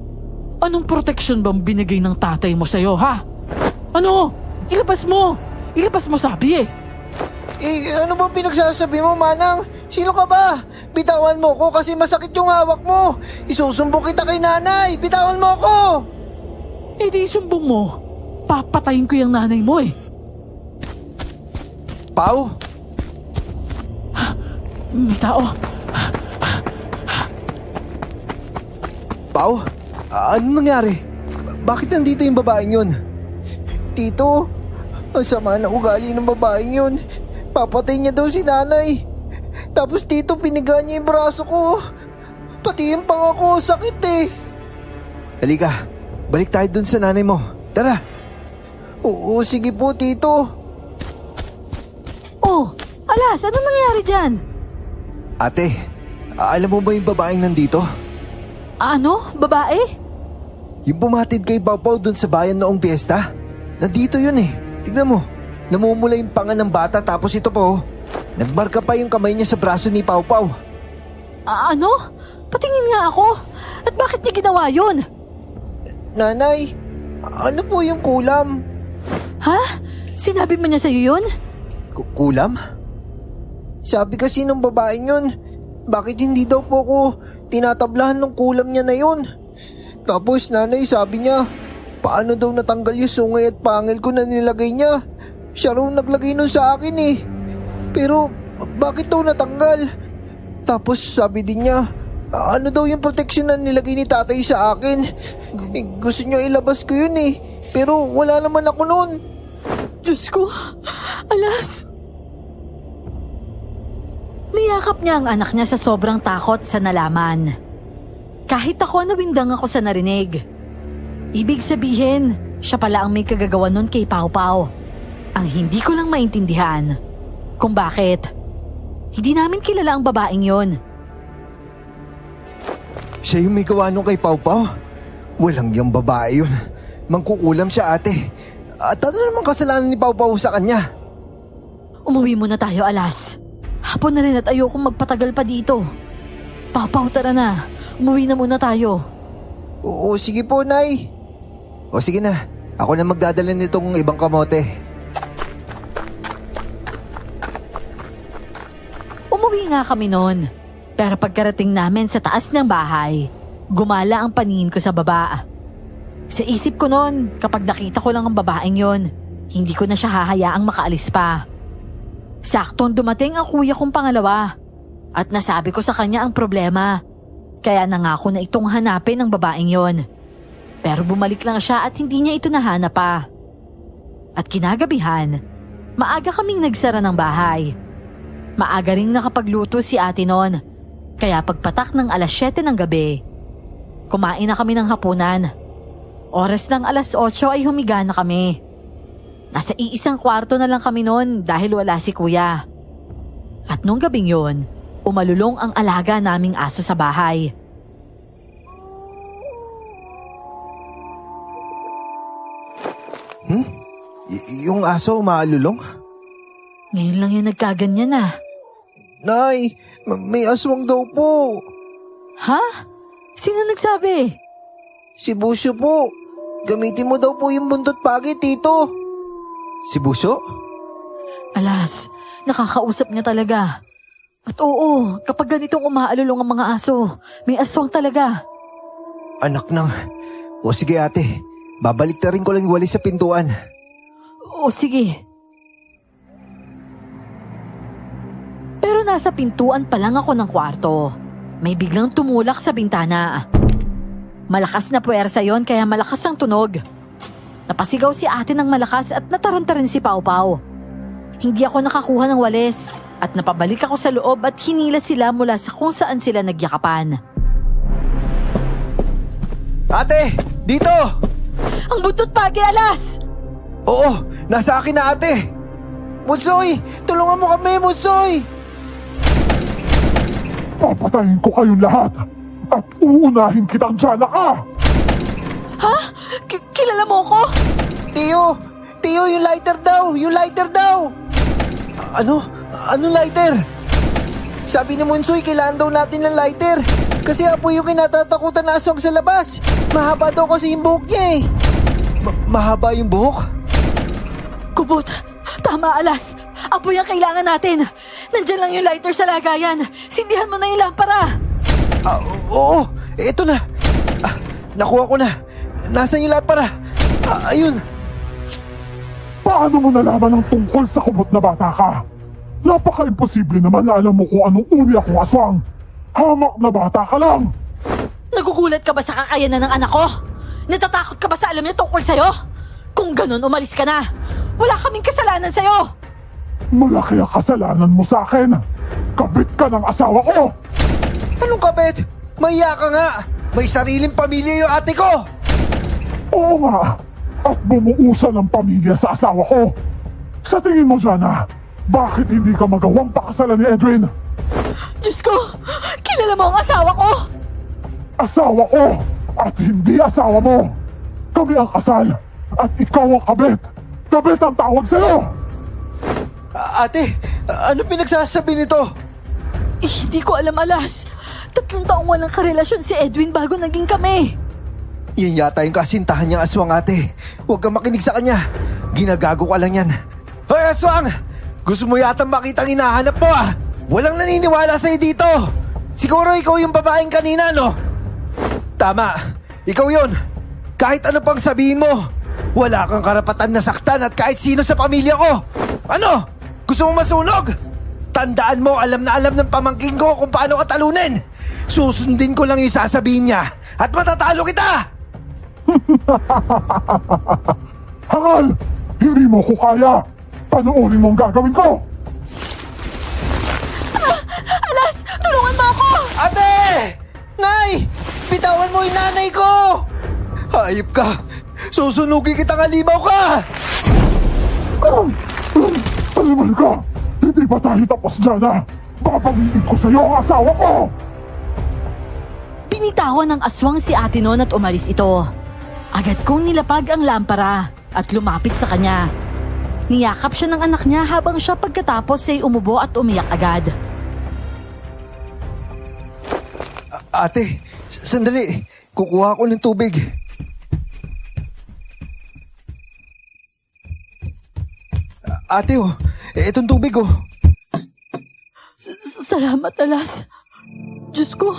Anong proteksyon bang binigay ng tatay mo sa'yo, ha? Ano? Ilabas mo! Ilabas mo sabi eh! Ano bang pinagsasabi mo, Manang? Sino ka ba? Bitawan mo ko kasi masakit yung hawak mo. Isusumbong kita kay nanay. Bitawan mo ko! Eh di sumbong mo. Papatayin ko yung nanay mo eh. Pao? May tao. Pao? Ano nangyari? Bakit nandito yung babaeng yun? Tito, ang sama na ugali ng babaeng yun. Papatay niya daw si nanay. Tapos tito, piniga niya yung braso ko. Pati yung pangako, sakit eh. Halika, balik tayo dun sa nanay mo. Tara. Oo, sige po, tito. Oh, Alas, anong nangyari dyan? Ate, alam mo ba yung babaeng nandito? Ano? Babae? Yung bumatid kay Pawpaw dun sa bayan noong piyesta? Nandito yun eh. Tignan mo, namumula yung panga ng bata tapos ito po. Nagmarka pa yung kamay niya sa braso ni Pawpaw. Ano? Patingin nga ako. At bakit niya ginawa yun? Nanay, ano po yung kulam? Ha? Sinabi mo niya sa'yo yun? Kulam? Sabi kasi nung babaeng yun, bakit hindi daw po ko tinatablahan ng kulam niya na yun? Tapos nanay, sabi niya, paano daw natanggal yung sungay at pangil ko na nilagay niya? Siya raw naglagay nun sa akin eh. Pero bakit daw natanggal? Tapos sabi din niya, ano daw yung proteksyon na nilagay ni tatay sa akin? Gusto niya ilabas ko yun eh. Pero wala naman ako nun. Diyos ko, Alas. Niyakap niya ang anak niya sa sobrang takot sa nalaman. Kahit ako, nawindang ako sa narinig. Ibig sabihin, siya pala ang may kagagawa nun kay Pawpaw. Ang hindi ko lang maintindihan kung bakit. Hindi namin kilala ang babaeng yon. Siya yung may gawa nung kay Pawpaw? Walang yung babae yun. Mangkukulam siya, ate. At ano namang kasalanan ni Pawpaw sa kanya? Umuwi muna tayo, Alas. Hapon na rin at ayokong magpatagal pa dito. Pawpaw, tara na. Umuwi na muna tayo. Oo, sige po, Nay. O sige na, ako na magdadala nitong ibang kamote. Umuwi nga kami noon. Pero pagkarating namin sa taas ng bahay, gumala ang paningin ko sa baba. Sa isip ko noon, kapag nakita ko lang ang babaeng yon, hindi ko na siya hahayaang makaalis pa. Saktong dumating ang kuya kong pangalawa at nasabi ko sa kanya ang problema. Kaya nangako na itong hanapin ang babaeng yon. Pero bumalik lang siya at hindi niya ito nahanap pa. At kinagabihan, maaga kaming nagsara ng bahay. Maaga ring nakapagluto si ate noon. Kaya pagpatak ng alas 7 ng gabi, kumain na kami ng hapunan. Oras ng alas 8 ay humiga na kami. Nasa iisang kwarto na lang kami noon dahil wala si kuya. At nung gabing yon, umalulong ang alaga naming aso sa bahay. Yung aso umaalulong? Ngayon lang yan nagkaganyan na. Nay, may aswang daw po. Ha? Sino nagsabi? Si Busyo po. Gamitin mo daw po yung buntot pagi, tito. Si Busyo? Alas, nakakausap niya talaga. At oo, kapag ganitong umaalulong ang mga aso, may aswang talaga. Anak nang. O sige ate, babalik na rin ko lang yung walis sa pintuan. O sige. Pero nasa pintuan pa lang ako ng kwarto. May biglang tumulak sa bintana. Malakas na puwersa yon kaya malakas ang tunog. Napasigaw si ate ng malakas at nataranta rin si Pawpaw. Hindi ako nakakuha ng walis at napabalik ako sa loob at hinila sila mula sa kung saan sila nagyakapan. Ate! Dito! Ang buntot pagi, Alas! Oo, nasa akin na ate! Mutsoy! Tulungan mo kami, Mutsoy! Papatayin ko kayong lahat at uunahin kitang tiyan ka! Ha? Kilala mo ko? Tiyo! Tiyo, yung lighter daw! Yung lighter daw! Ano? Anong lighter? Sabi ni Munsoy, kailangan daw natin ng lighter. Kasi apo yung kinatatakutan na aswang sa labas. Mahaba daw kasi yung buhok niya eh. Mahaba yung buhok? Kubot! Tama, Alas. Apoy ang kailangan natin. Nandyan lang yung lighter sa lagayan. Sindihan mo na yung lampara. Oo, eto na. Nakuha ko na. Nasaan yung lampara? Ayun. Paano mo nalaman ang tungkol sa kumot na bata ka? Napaka-imposible naman na alam mo kung anong uri akong aswang. Hamak na bata ka lang. Nagugulat ka ba sa kakayanan ng anak ko? Natatakot ka ba sa alam niya tungkol sa'yo? Kung ganun, umalis ka na. Wala kaming kasalanan sa'yo. Malaki ang kasalanan mo sa akin. Kabit ka ng asawa ko. Anong kabit? Maiya ka nga. May sariling pamilya yung ate ko. Oo nga. At bumuo siya ng pamilya sa asawa ko. Sa tingin mo, Jana, bakit hindi ka magawang pakasalan ni Edwin? Diyos ko, kilala mo ang asawa ko. Asawa ko at hindi asawa mo. Kami ang kasal at ikaw ang kabit. Kabit ang tawag sa'yo. Ate, ano pinagsasabi nito? Hindi ko alam, Alas. 3 taong walang karelasyon si Edwin bago naging kami. Yan yata yung kasintahan niyang aswang, ate. Huwag kang makinig sa kanya. Ginagago ka lang yan. Hoy, aswang! Gusto mo yata makita ang hinahanap mo, ah? Walang naniniwala sa'yo dito. Siguro ikaw yung babaeng kanina, no? Tama. Ikaw yun. Kahit ano pang sabihin mo, wala kang karapatan na saktan at kahit sino sa pamilya ko. Ano? Gusto mo masunog? Tandaan mo, alam na alam ng pamangkin ko kung paano ka talunin. Susundin ko lang yung sasabihin niya at matatalo kita! Hangal! Hindi mo ko kaya! Panoorin mo ang gagawin ko! Alas, tulungan mo ako! Ate! Nay! Bitawan mo yung nanay ko! Hayop ka! Susunugin kitang alimaw ka! Aliman ka! Hindi pa tayo tapos, Jana! Papangibig ko sa'yo ang asawa ko! Binitawan ng aswang si Ate Non at umalis ito. Agad kong nilapag ang lampara at lumapit sa kanya. Niyakap siya ng anak niya habang siya pagkatapos ay umubo at umiyak agad. Ate, sandali. Kukuha ko ng tubig. Ate, oh. Itong tubig, oh. Salamat, Alas. Diyos ko,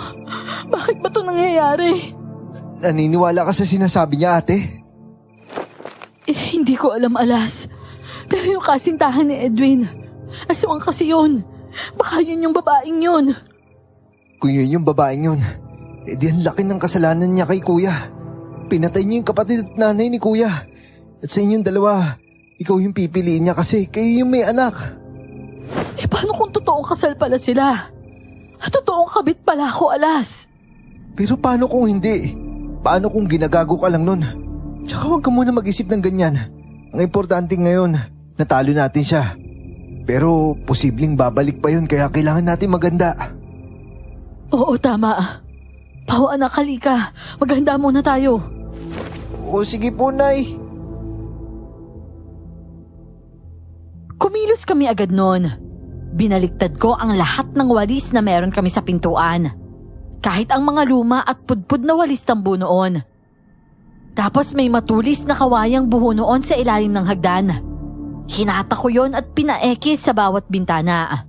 bakit ba ito nangyayari? Naniniwala ka sa sinasabi niya, ate? Hindi ko alam, Alas. Pero yung kasintahan ni Edwin, aswang kasi yun. Baka yun yung babaeng yun. Kung yun yung babaeng yun, edi ang laki ng kasalanan niya kay kuya. Pinatay niya yung kapatid at nanay ni kuya. At sa inyong dalawa, ikaw yung pipiliin niya kasi kayo yung may anak. Paano kung totoong kasal pala sila? At totoong kabit pala ako, Alas. Pero paano kung hindi? Paano kung ginagago ka lang nun? Tsaka huwag ka muna mag-isip ng ganyan. Ang importante ngayon, natalo natin siya. Pero posibleng babalik pa yun kaya kailangan natin maganda. Oo, tama. Pao, anak, halika. Maghanda muna tayo. O sige po, Nay. Kumilos kami agad noon. Binaliktad ko ang lahat ng walis na meron kami sa pintuan. Kahit ang mga luma at pudpud na walis tambo noon. Tapos may matulis na kawayang buho noon sa ilalim ng hagdan. Hinata ko yon at pinaekis sa bawat bintana.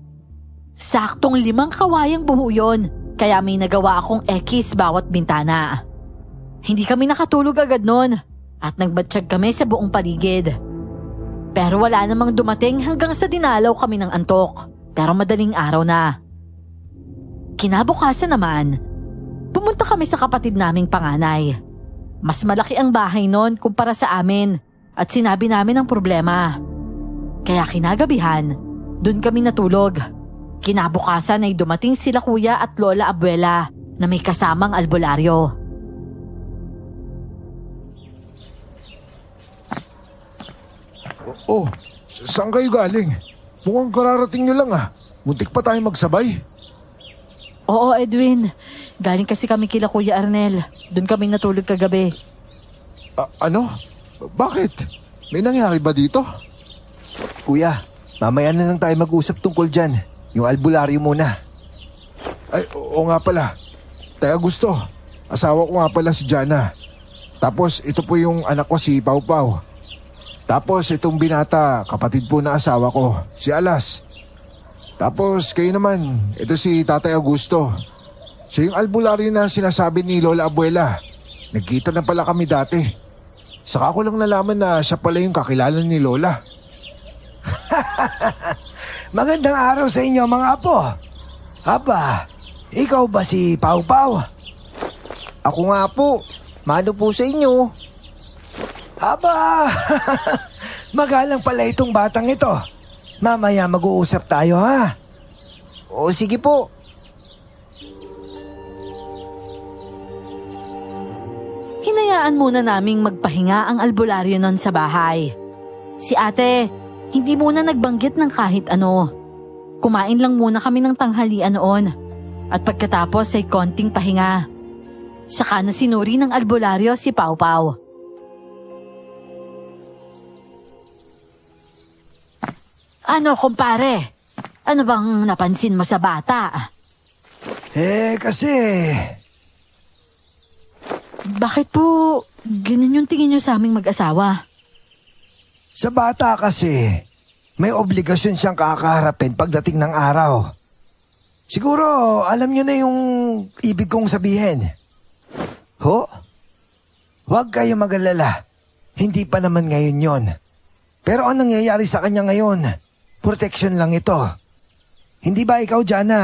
Saktong 5 kawayang buho yon, kaya may nagawa akong ekis bawat bintana. Hindi kami nakatulog agad noon at nagbatsyag kami sa buong paligid. Pero wala namang dumating hanggang sa dinalaw kami ng antok. Pero madaling araw na. Kinabukasan naman, pumunta kami sa kapatid naming panganay. Mas malaki ang bahay noon kumpara sa amin at sinabi namin ang problema. Kaya kinagabihan, doon kami natulog. Kinabukasan ay dumating sila kuya at lola abuela na may kasamang albularyo. Oh, saan kayo galing? Mukhang kararating nyo lang ah. Muntik pa tayo magsabay. Oo, Edwin. Galing kasi kami kila Kuya Arnel. Doon kami natulog kagabi. Ano? Bakit? May nangyari ba dito? Kuya, mamaya na lang tayo mag-usap tungkol dyan. Yung albularyo muna. Ay, oo nga pala. Teka, gusto. Asawa ko nga pala si Jana. Tapos ito po yung anak ko si Pau Pau. Tapos itong binata, kapatid po na asawa ko, si Alas. Tapos kayo naman, ito si Tatay Augusto. Siya yung albularyo na sinasabi ni Lola Abuela. Nagkita na pala kami dati. Saka ko lang nalaman na siya pala yung kakilala ni Lola. Magandang araw sa inyo mga apo. Aba, ikaw ba si Pau Pau? Ako nga po. Mano po sa inyo? Aba, magalang pala itong batang ito. Mamaya mag-uusap tayo ha. O sige po. Hinayaan muna naming magpahinga ang albularyo nun sa bahay. Si ate, hindi muna nagbanggit ng kahit ano. Kumain lang muna kami ng tanghalian noon. At pagkatapos ay konting pahinga. Saka na sinuri ng albularyo si Pau Pau. Ano kumpare? Ano bang napansin mo sa bata? Kasi... Bakit po ganun yung tingin nyo sa aming mag-asawa? Sa bata kasi, may obligasyon siyang kakaharapin pagdating ng araw. Siguro, alam niyo na yung ibig kong sabihin. Ho? Huwag kayo mag-alala. Hindi pa naman ngayon yon. Pero anong nangyayari sa kanya ngayon? Protection lang ito. Hindi ba ikaw, Jana,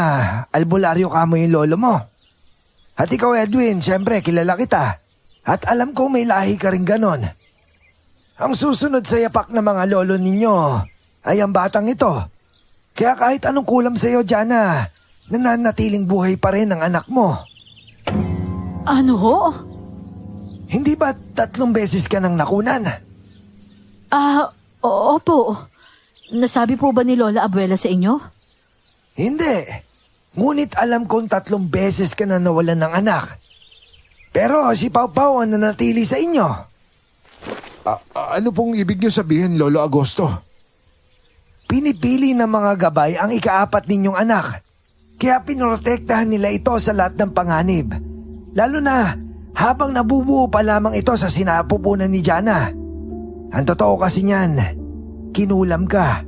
albularyo ka mo yung lolo mo? At ikaw, Edwin, siyempre, kilala kita. At alam kong may lahi ka rin ganon. Ang susunod sa yapak ng mga lolo ninyo ay ang batang ito. Kaya kahit anong kulam sa iyo, Jana, nananatiling buhay pa rin ang anak mo. Ano ho? Hindi ba 3 beses ka nang nakunan? Opo. Nasabi po ba ni Lola Abuela sa inyo? Hindi. Ngunit alam kong 3 beses ka na nawalan ng anak. Pero si Pau Pau ang nanatili sa inyo. Ano pong ibig niyo sabihin, Lolo Agosto? Pinipili ng mga gabay ang ika-4 ninyong anak. Kaya pinoprotektahan nila ito sa lahat ng panganib. Lalo na habang nabubuo pa lamang ito sa sinapupunan ni Jana. Ang totoo kasi niyan, kinulam ka.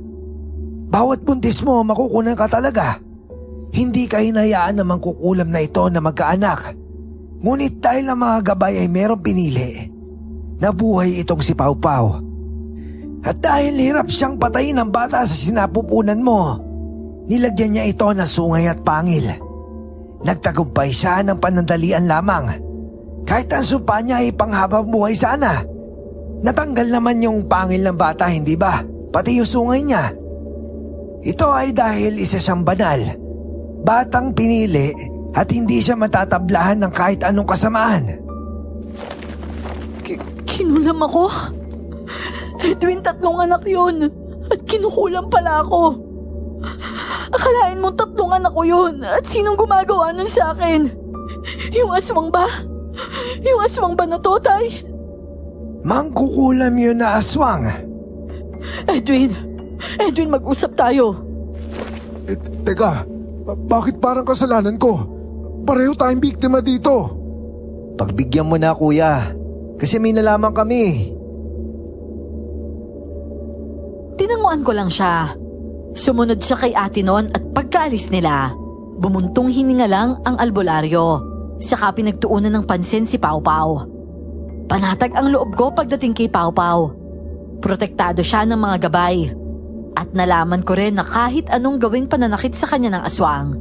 Bawat buntis mo, makukunan ka talaga. Hindi ka hinayaan na mangkukulam na ito na magkaanak. Ngunit dahil ang mga gabay ay merong pinili, nabuhay itong si Pau Pau. At dahil hirap siyang patayin ng bata sa sinapupunan mo, nilagyan niya ito na sungay at pangil. Nagtagumpay siya ng panandalian lamang. Kahit ang sumpa niya ay panghabang buhay sana. Natanggal naman yung pangil ng bata, hindi ba? Pati yung sungay niya. Ito ay dahil isa siyang banal. Batang pinili at hindi siya matatablahan ng kahit anong kasamaan. Kinulam ako? Edwin, 3 anak yun. At kinukulam pala ako. Akalain mo 3 anak ko yun. At sinong gumagawa nun sa akin? Yung aswang ba? Yung aswang ba na to, Tay? Mangkukulam yun na aswang. Edwin, mag-usap tayo. Teka, bakit parang kasalanan ko? Pareho tayong biktima dito. Pagbigyan mo na, kuya. Kasi may nalaman kami. Tinanguan ko lang siya. Sumunod siya kay ate noon at pagkaalis nila, bumuntong hininga lang ang albularyo. Saka pinagtuunan ng pansin si Pau Pau. Panatag ang loob ko pagdating kay Pau Pau. Protektado siya ng mga gabay. At nalaman ko rin na kahit anong gawing pananakit sa kanya ng aswang,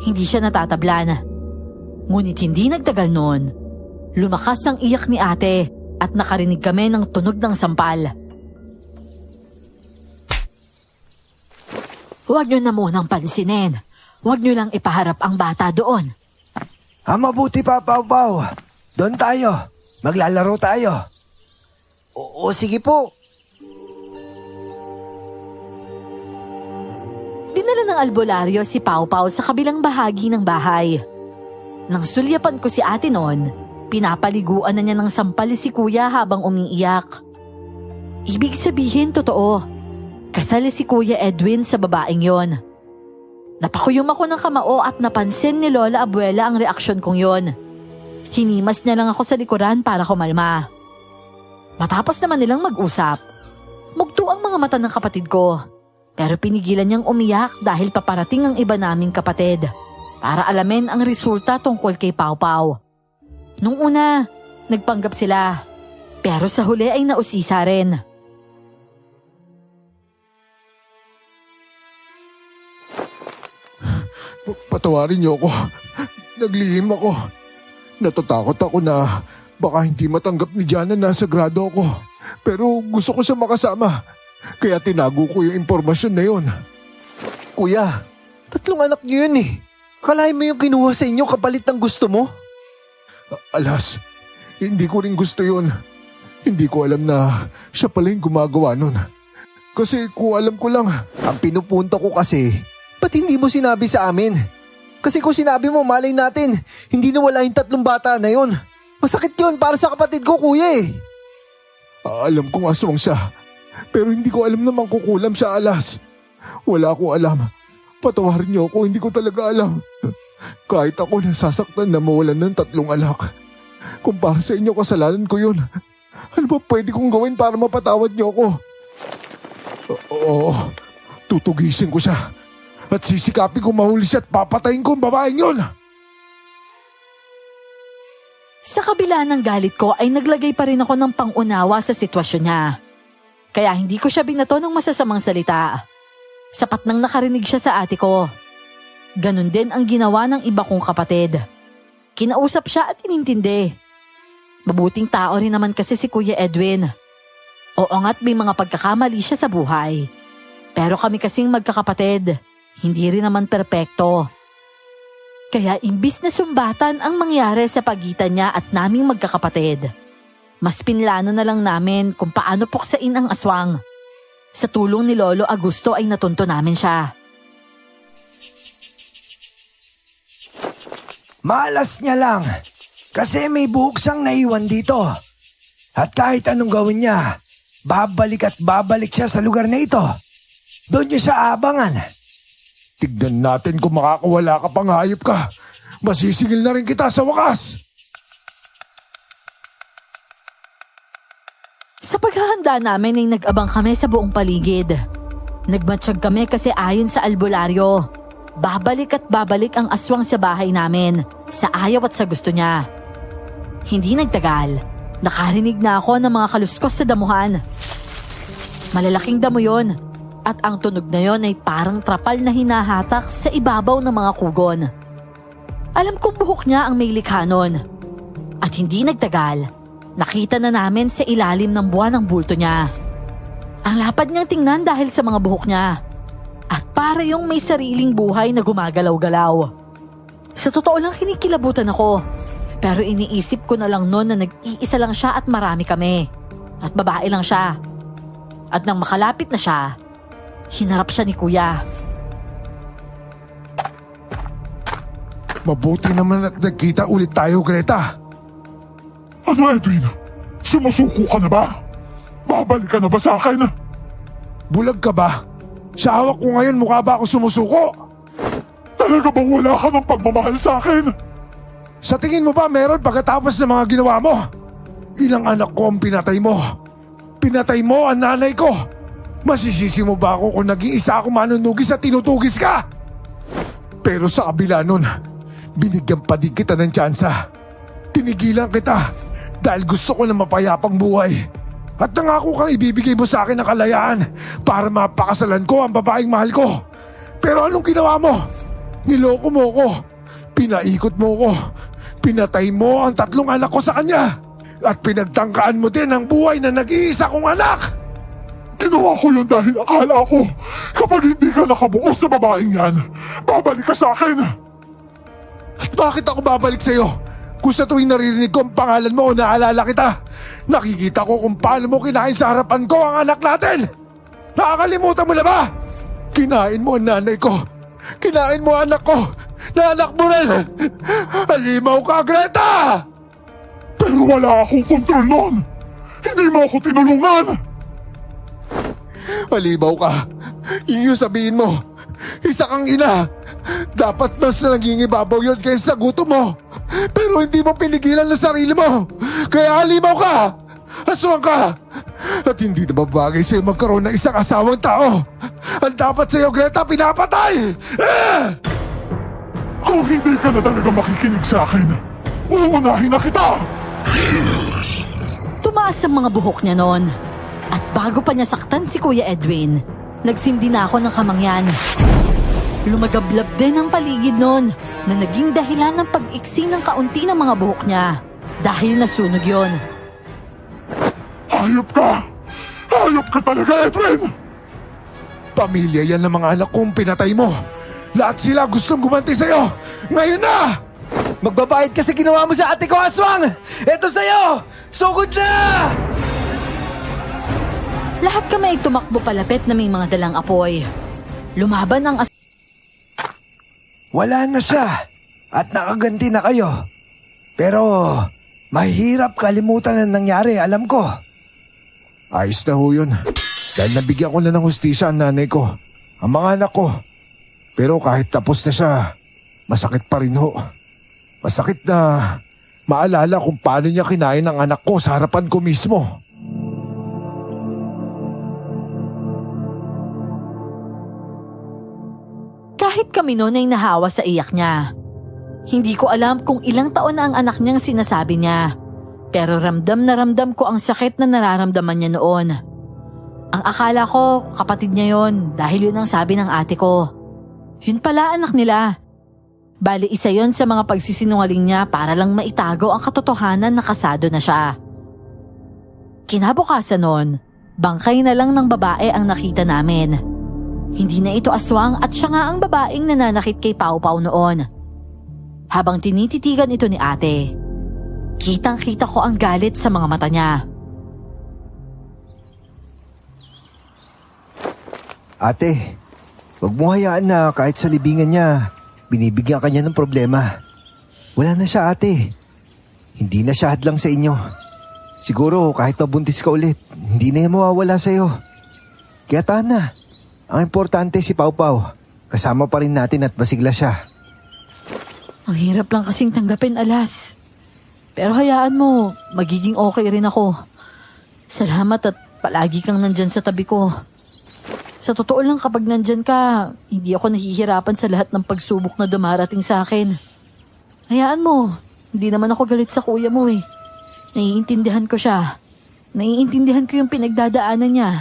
hindi siya natatablan. Ngunit hindi nagtagal noon. Lumakas ang iyak ni ate at nakarinig kami ng tunog ng sampal. Huwag niyo na munang pansinin. Huwag niyo lang ipaharap ang bata doon. Mabuti pa, Pau Pau. Doon tayo. Maglalaro tayo. O sige po. Dinala ng albularyo si Pau Pau sa kabilang bahagi ng bahay. Nang sulyapan ko si ate noon, pinapaliguan na niya ng sampal si kuya habang umiiyak. Ibig sabihin, totoo. Kasal si Kuya Edwin sa babaeng yon. Napakuyom ako ng kamao at napansin ni Lola Abuela ang reaksyon kong yon. Hinimas niya lang ako sa likuran para kumalma. Matapos naman nilang mag-usap, Mugto ang mga mata ng kapatid ko. Pero pinigilan niyang umiyak dahil paparating ang iba naming kapatid para alamin ang resulta tungkol kay Pau Pau. Nung una, nagpanggap sila. Pero sa huli ay nausisa rin. Patawarin niyo ako. Naglihim ako. Natatakot ako na baka hindi matanggap ni Jana na sa grado ako. Pero gusto ko siya makasama. Kaya tinago ko yung impormasyon na yun. Kuya, 3 anak niyo yun eh. Akalain mo yung kinuha sa inyo kapalit ng gusto mo? Alas, hindi ko rin gusto yun. Hindi ko alam na siya pala yung gumagawa nun. Kasi kung alam ko lang. Ang pinupunto ko kasi, ba't hindi mo sinabi sa amin? Kasi kung sinabi mo, malay natin, hindi na wala yung 3 bata na yun. Masakit yun para sa kapatid ko, kuya eh. Alam kong aswang siya. Pero hindi ko alam na mangkukulam sa alas. Wala akong alam. Patawarin niyo ako, hindi ko talaga alam. Kahit ako nasasaktan na mawalan ng 3 anak. Kung para sa inyo kasalanan ko yun, ano ba pwede kong gawin para mapatawad niyo ako? Oo, tutugisin ko siya. At sisikapin ko mahuli siya at papatayin ko ang babaeng yun. Sa kabila ng galit ko ay naglagay pa rin ako ng pangunawa sa sitwasyon niya. Kaya hindi ko siya binato ng masasamang salita. Sapat nang nakarinig siya sa ate ko. Ganon din ang ginawa ng iba kong kapatid. Kinausap siya at inintindi. Mabuting tao rin naman kasi si Kuya Edwin. Oo nga't may mga pagkakamali siya sa buhay. Pero kami kasing magkakapatid, hindi rin naman perpekto. Kaya imbis na sumbatan ang mangyari sa pagitan niya at naming magkakapatid, mas pinlano na lang namin kung paano puksain ang aswang. Sa tulong ni Lolo Augusto ay natunto namin siya. Malas niya lang kasi may buhok siyang naiwan dito. At kahit anong gawin niya, babalik at babalik siya sa lugar na ito. Doon niya siya abangan. Tignan natin kung makakawala ka pang hayop ka. Masisingil na rin kita sa wakas. Sa paghahanda namin ay nag-abang kami sa buong paligid. Nagmatsyag kami kasi ayon sa albularyo, babalik at babalik ang aswang sa bahay namin, sa ayaw at sa gusto niya. Hindi nagtagal, nakarinig na ako ng mga kaluskos sa damuhan. Malalaking damo yon, at ang tunog na yon ay parang trapal na hinahatak sa ibabaw ng mga kugon. Alam kong buhok niya ang may likha nun. At hindi nagtagal, nakita na namin sa ilalim ng buwan ang bulto niya. Ang lapad niyang tingnan dahil sa mga buhok niya. At para yung may sariling buhay na gumagalaw-galaw. Sa totoo lang kinikilabutan ako. Pero iniisip ko na lang noon na nag-iisa lang siya at marami kami. At babae lang siya. At nang makalapit na siya, hinarap siya ni Kuya. Mabuti naman at nagkita ulit tayo, Greta. Ano, Edwin? Sumusuko ka na ba? Babalik ka na ba sa akin? Bulag ka ba? Sa hawak ko ngayon, mukha ba ako sumusuko? Talaga bang wala ka ng pagmamahal sa akin? Sa tingin mo ba meron pagkatapos ng mga ginawa mo? Ilang anak ko ang pinatay mo? Pinatay mo ang nanay ko? Masisisi mo ba ako kung nag-iisa ako manunugis at tinutugis ka? Pero sa kabila nun, binigyan pa din kita ng tsansa. Tinigilan kita dahil gusto ko na mapayapang buhay. At nangako kang ibibigay mo sa akin ang kalayaan para mapakasalan ko ang babaeng mahal ko. Pero anong ginawa mo? Niloko mo ko. Pinaikot mo ko. Pinatay mo ang 3 anak ko sa kanya. At pinagtangkaan mo din ang buhay na nag-iisa kong anak. Ginawa ko yun dahil akala ko kapag hindi ka nakabuo sa babaeng yan, babalik ka sa akin. At bakit ako babalik sa'yo? Kung sa tuwing naririnig ko ang pangalan mo o naalala kita, nakikita ko kung paano mo kinain sa harapan ko ang anak natin. Nakakalimutan mo na ba? Kinain mo ang nanay ko. Kinain mo ang anak ko. Na anak mo rin. Halimaw ka, Greta! Pero wala akong kontrol nun. Hindi mo ako tinulungan. Halimaw ka. Yun yung sabihin mo. Isa kang ina. Dapat mas nangingibabaw yun kaysa sa gutom mo. Pero hindi mo pinigilan na sarili mo. Kaya halimaw ka. Aswang ka! At hindi na babagay sa'yo magkaroon ng isang asawang tao. Ang dapat sa'yo, Greta, pinapatay! Kung hindi ka na talaga makikinig sa akin, uunahin na kita! Tumaas ang mga buhok niya noon. At bago pa niya saktan si Kuya Edwin, nagsindi na ako ng kamangyan. Lumagablab din ang paligid noon na naging dahilan ng pag-iksi ng kaunti ng mga buhok niya. Dahil nasunog yon. Hayop ka! Hayop ka talaga, Edwin! Pamilya yan ng mga anak kong pinatay mo. Lahat sila gustong gumanti sa'yo. Ngayon na! Magbabayad ka sa ginawa mo sa ate ko, Aswang! Eto sa'yo! Sugod na! Lahat kami ay tumakbo palapit na may mga dalang apoy. Lumaban ang Wala na siya at nakaganti na kayo. Pero mahirap kalimutan ang nangyari, alam ko. Ayos na ho yun. Dahil nabigyan ko na ng hustisya ang nanay ko, ang mga anak ko. Pero kahit tapos na siya, masakit pa rin ho. Masakit na maalala kung paano niya kinain ang anak ko sa harapan ko mismo. Kahit kami noon ay nahawa sa iyak niya. Hindi ko alam kung ilang taon na ang anak niyang sinasabi niya. Pero ramdam na ramdam ko ang sakit na nararamdaman niya noon. Ang akala ko kapatid niya yon dahil yun ang sabi ng ate ko. Yun pala anak nila. Bali isa yon sa mga pagsisinungaling niya para lang maitago ang katotohanan na kasado na siya. Kinabukasan noon, bangkay na lang ng babae ang nakita namin. Hindi na ito aswang at siya nga ang babaeng nananakit kay Pau Pau noon. Habang tinititigan ito ni ate, kitang-kita ko ang galit sa mga mata niya. Ate, wag mo hayaan na kahit sa libingan niya, binibigyan ka niya ng problema. Wala na siya, ate. Hindi na siya hadlang sa inyo. Siguro kahit mabuntis ka ulit, hindi na yan mawawala sa'yo. Kaya tana, ang importante si Pau Pau. Kasama pa rin natin at masigla siya. Ang hirap lang kasing tanggapin, Alas. Pero hayaan mo, magiging okay rin ako. Salamat at palagi kang nandyan sa tabi ko. Sa totoo lang kapag nandyan ka, hindi ako nahihirapan sa lahat ng pagsubok na dumarating sa akin. Hayaan mo, hindi naman ako galit sa kuya mo eh. Naiintindihan ko siya. Naiintindihan ko yung pinagdadaanan niya.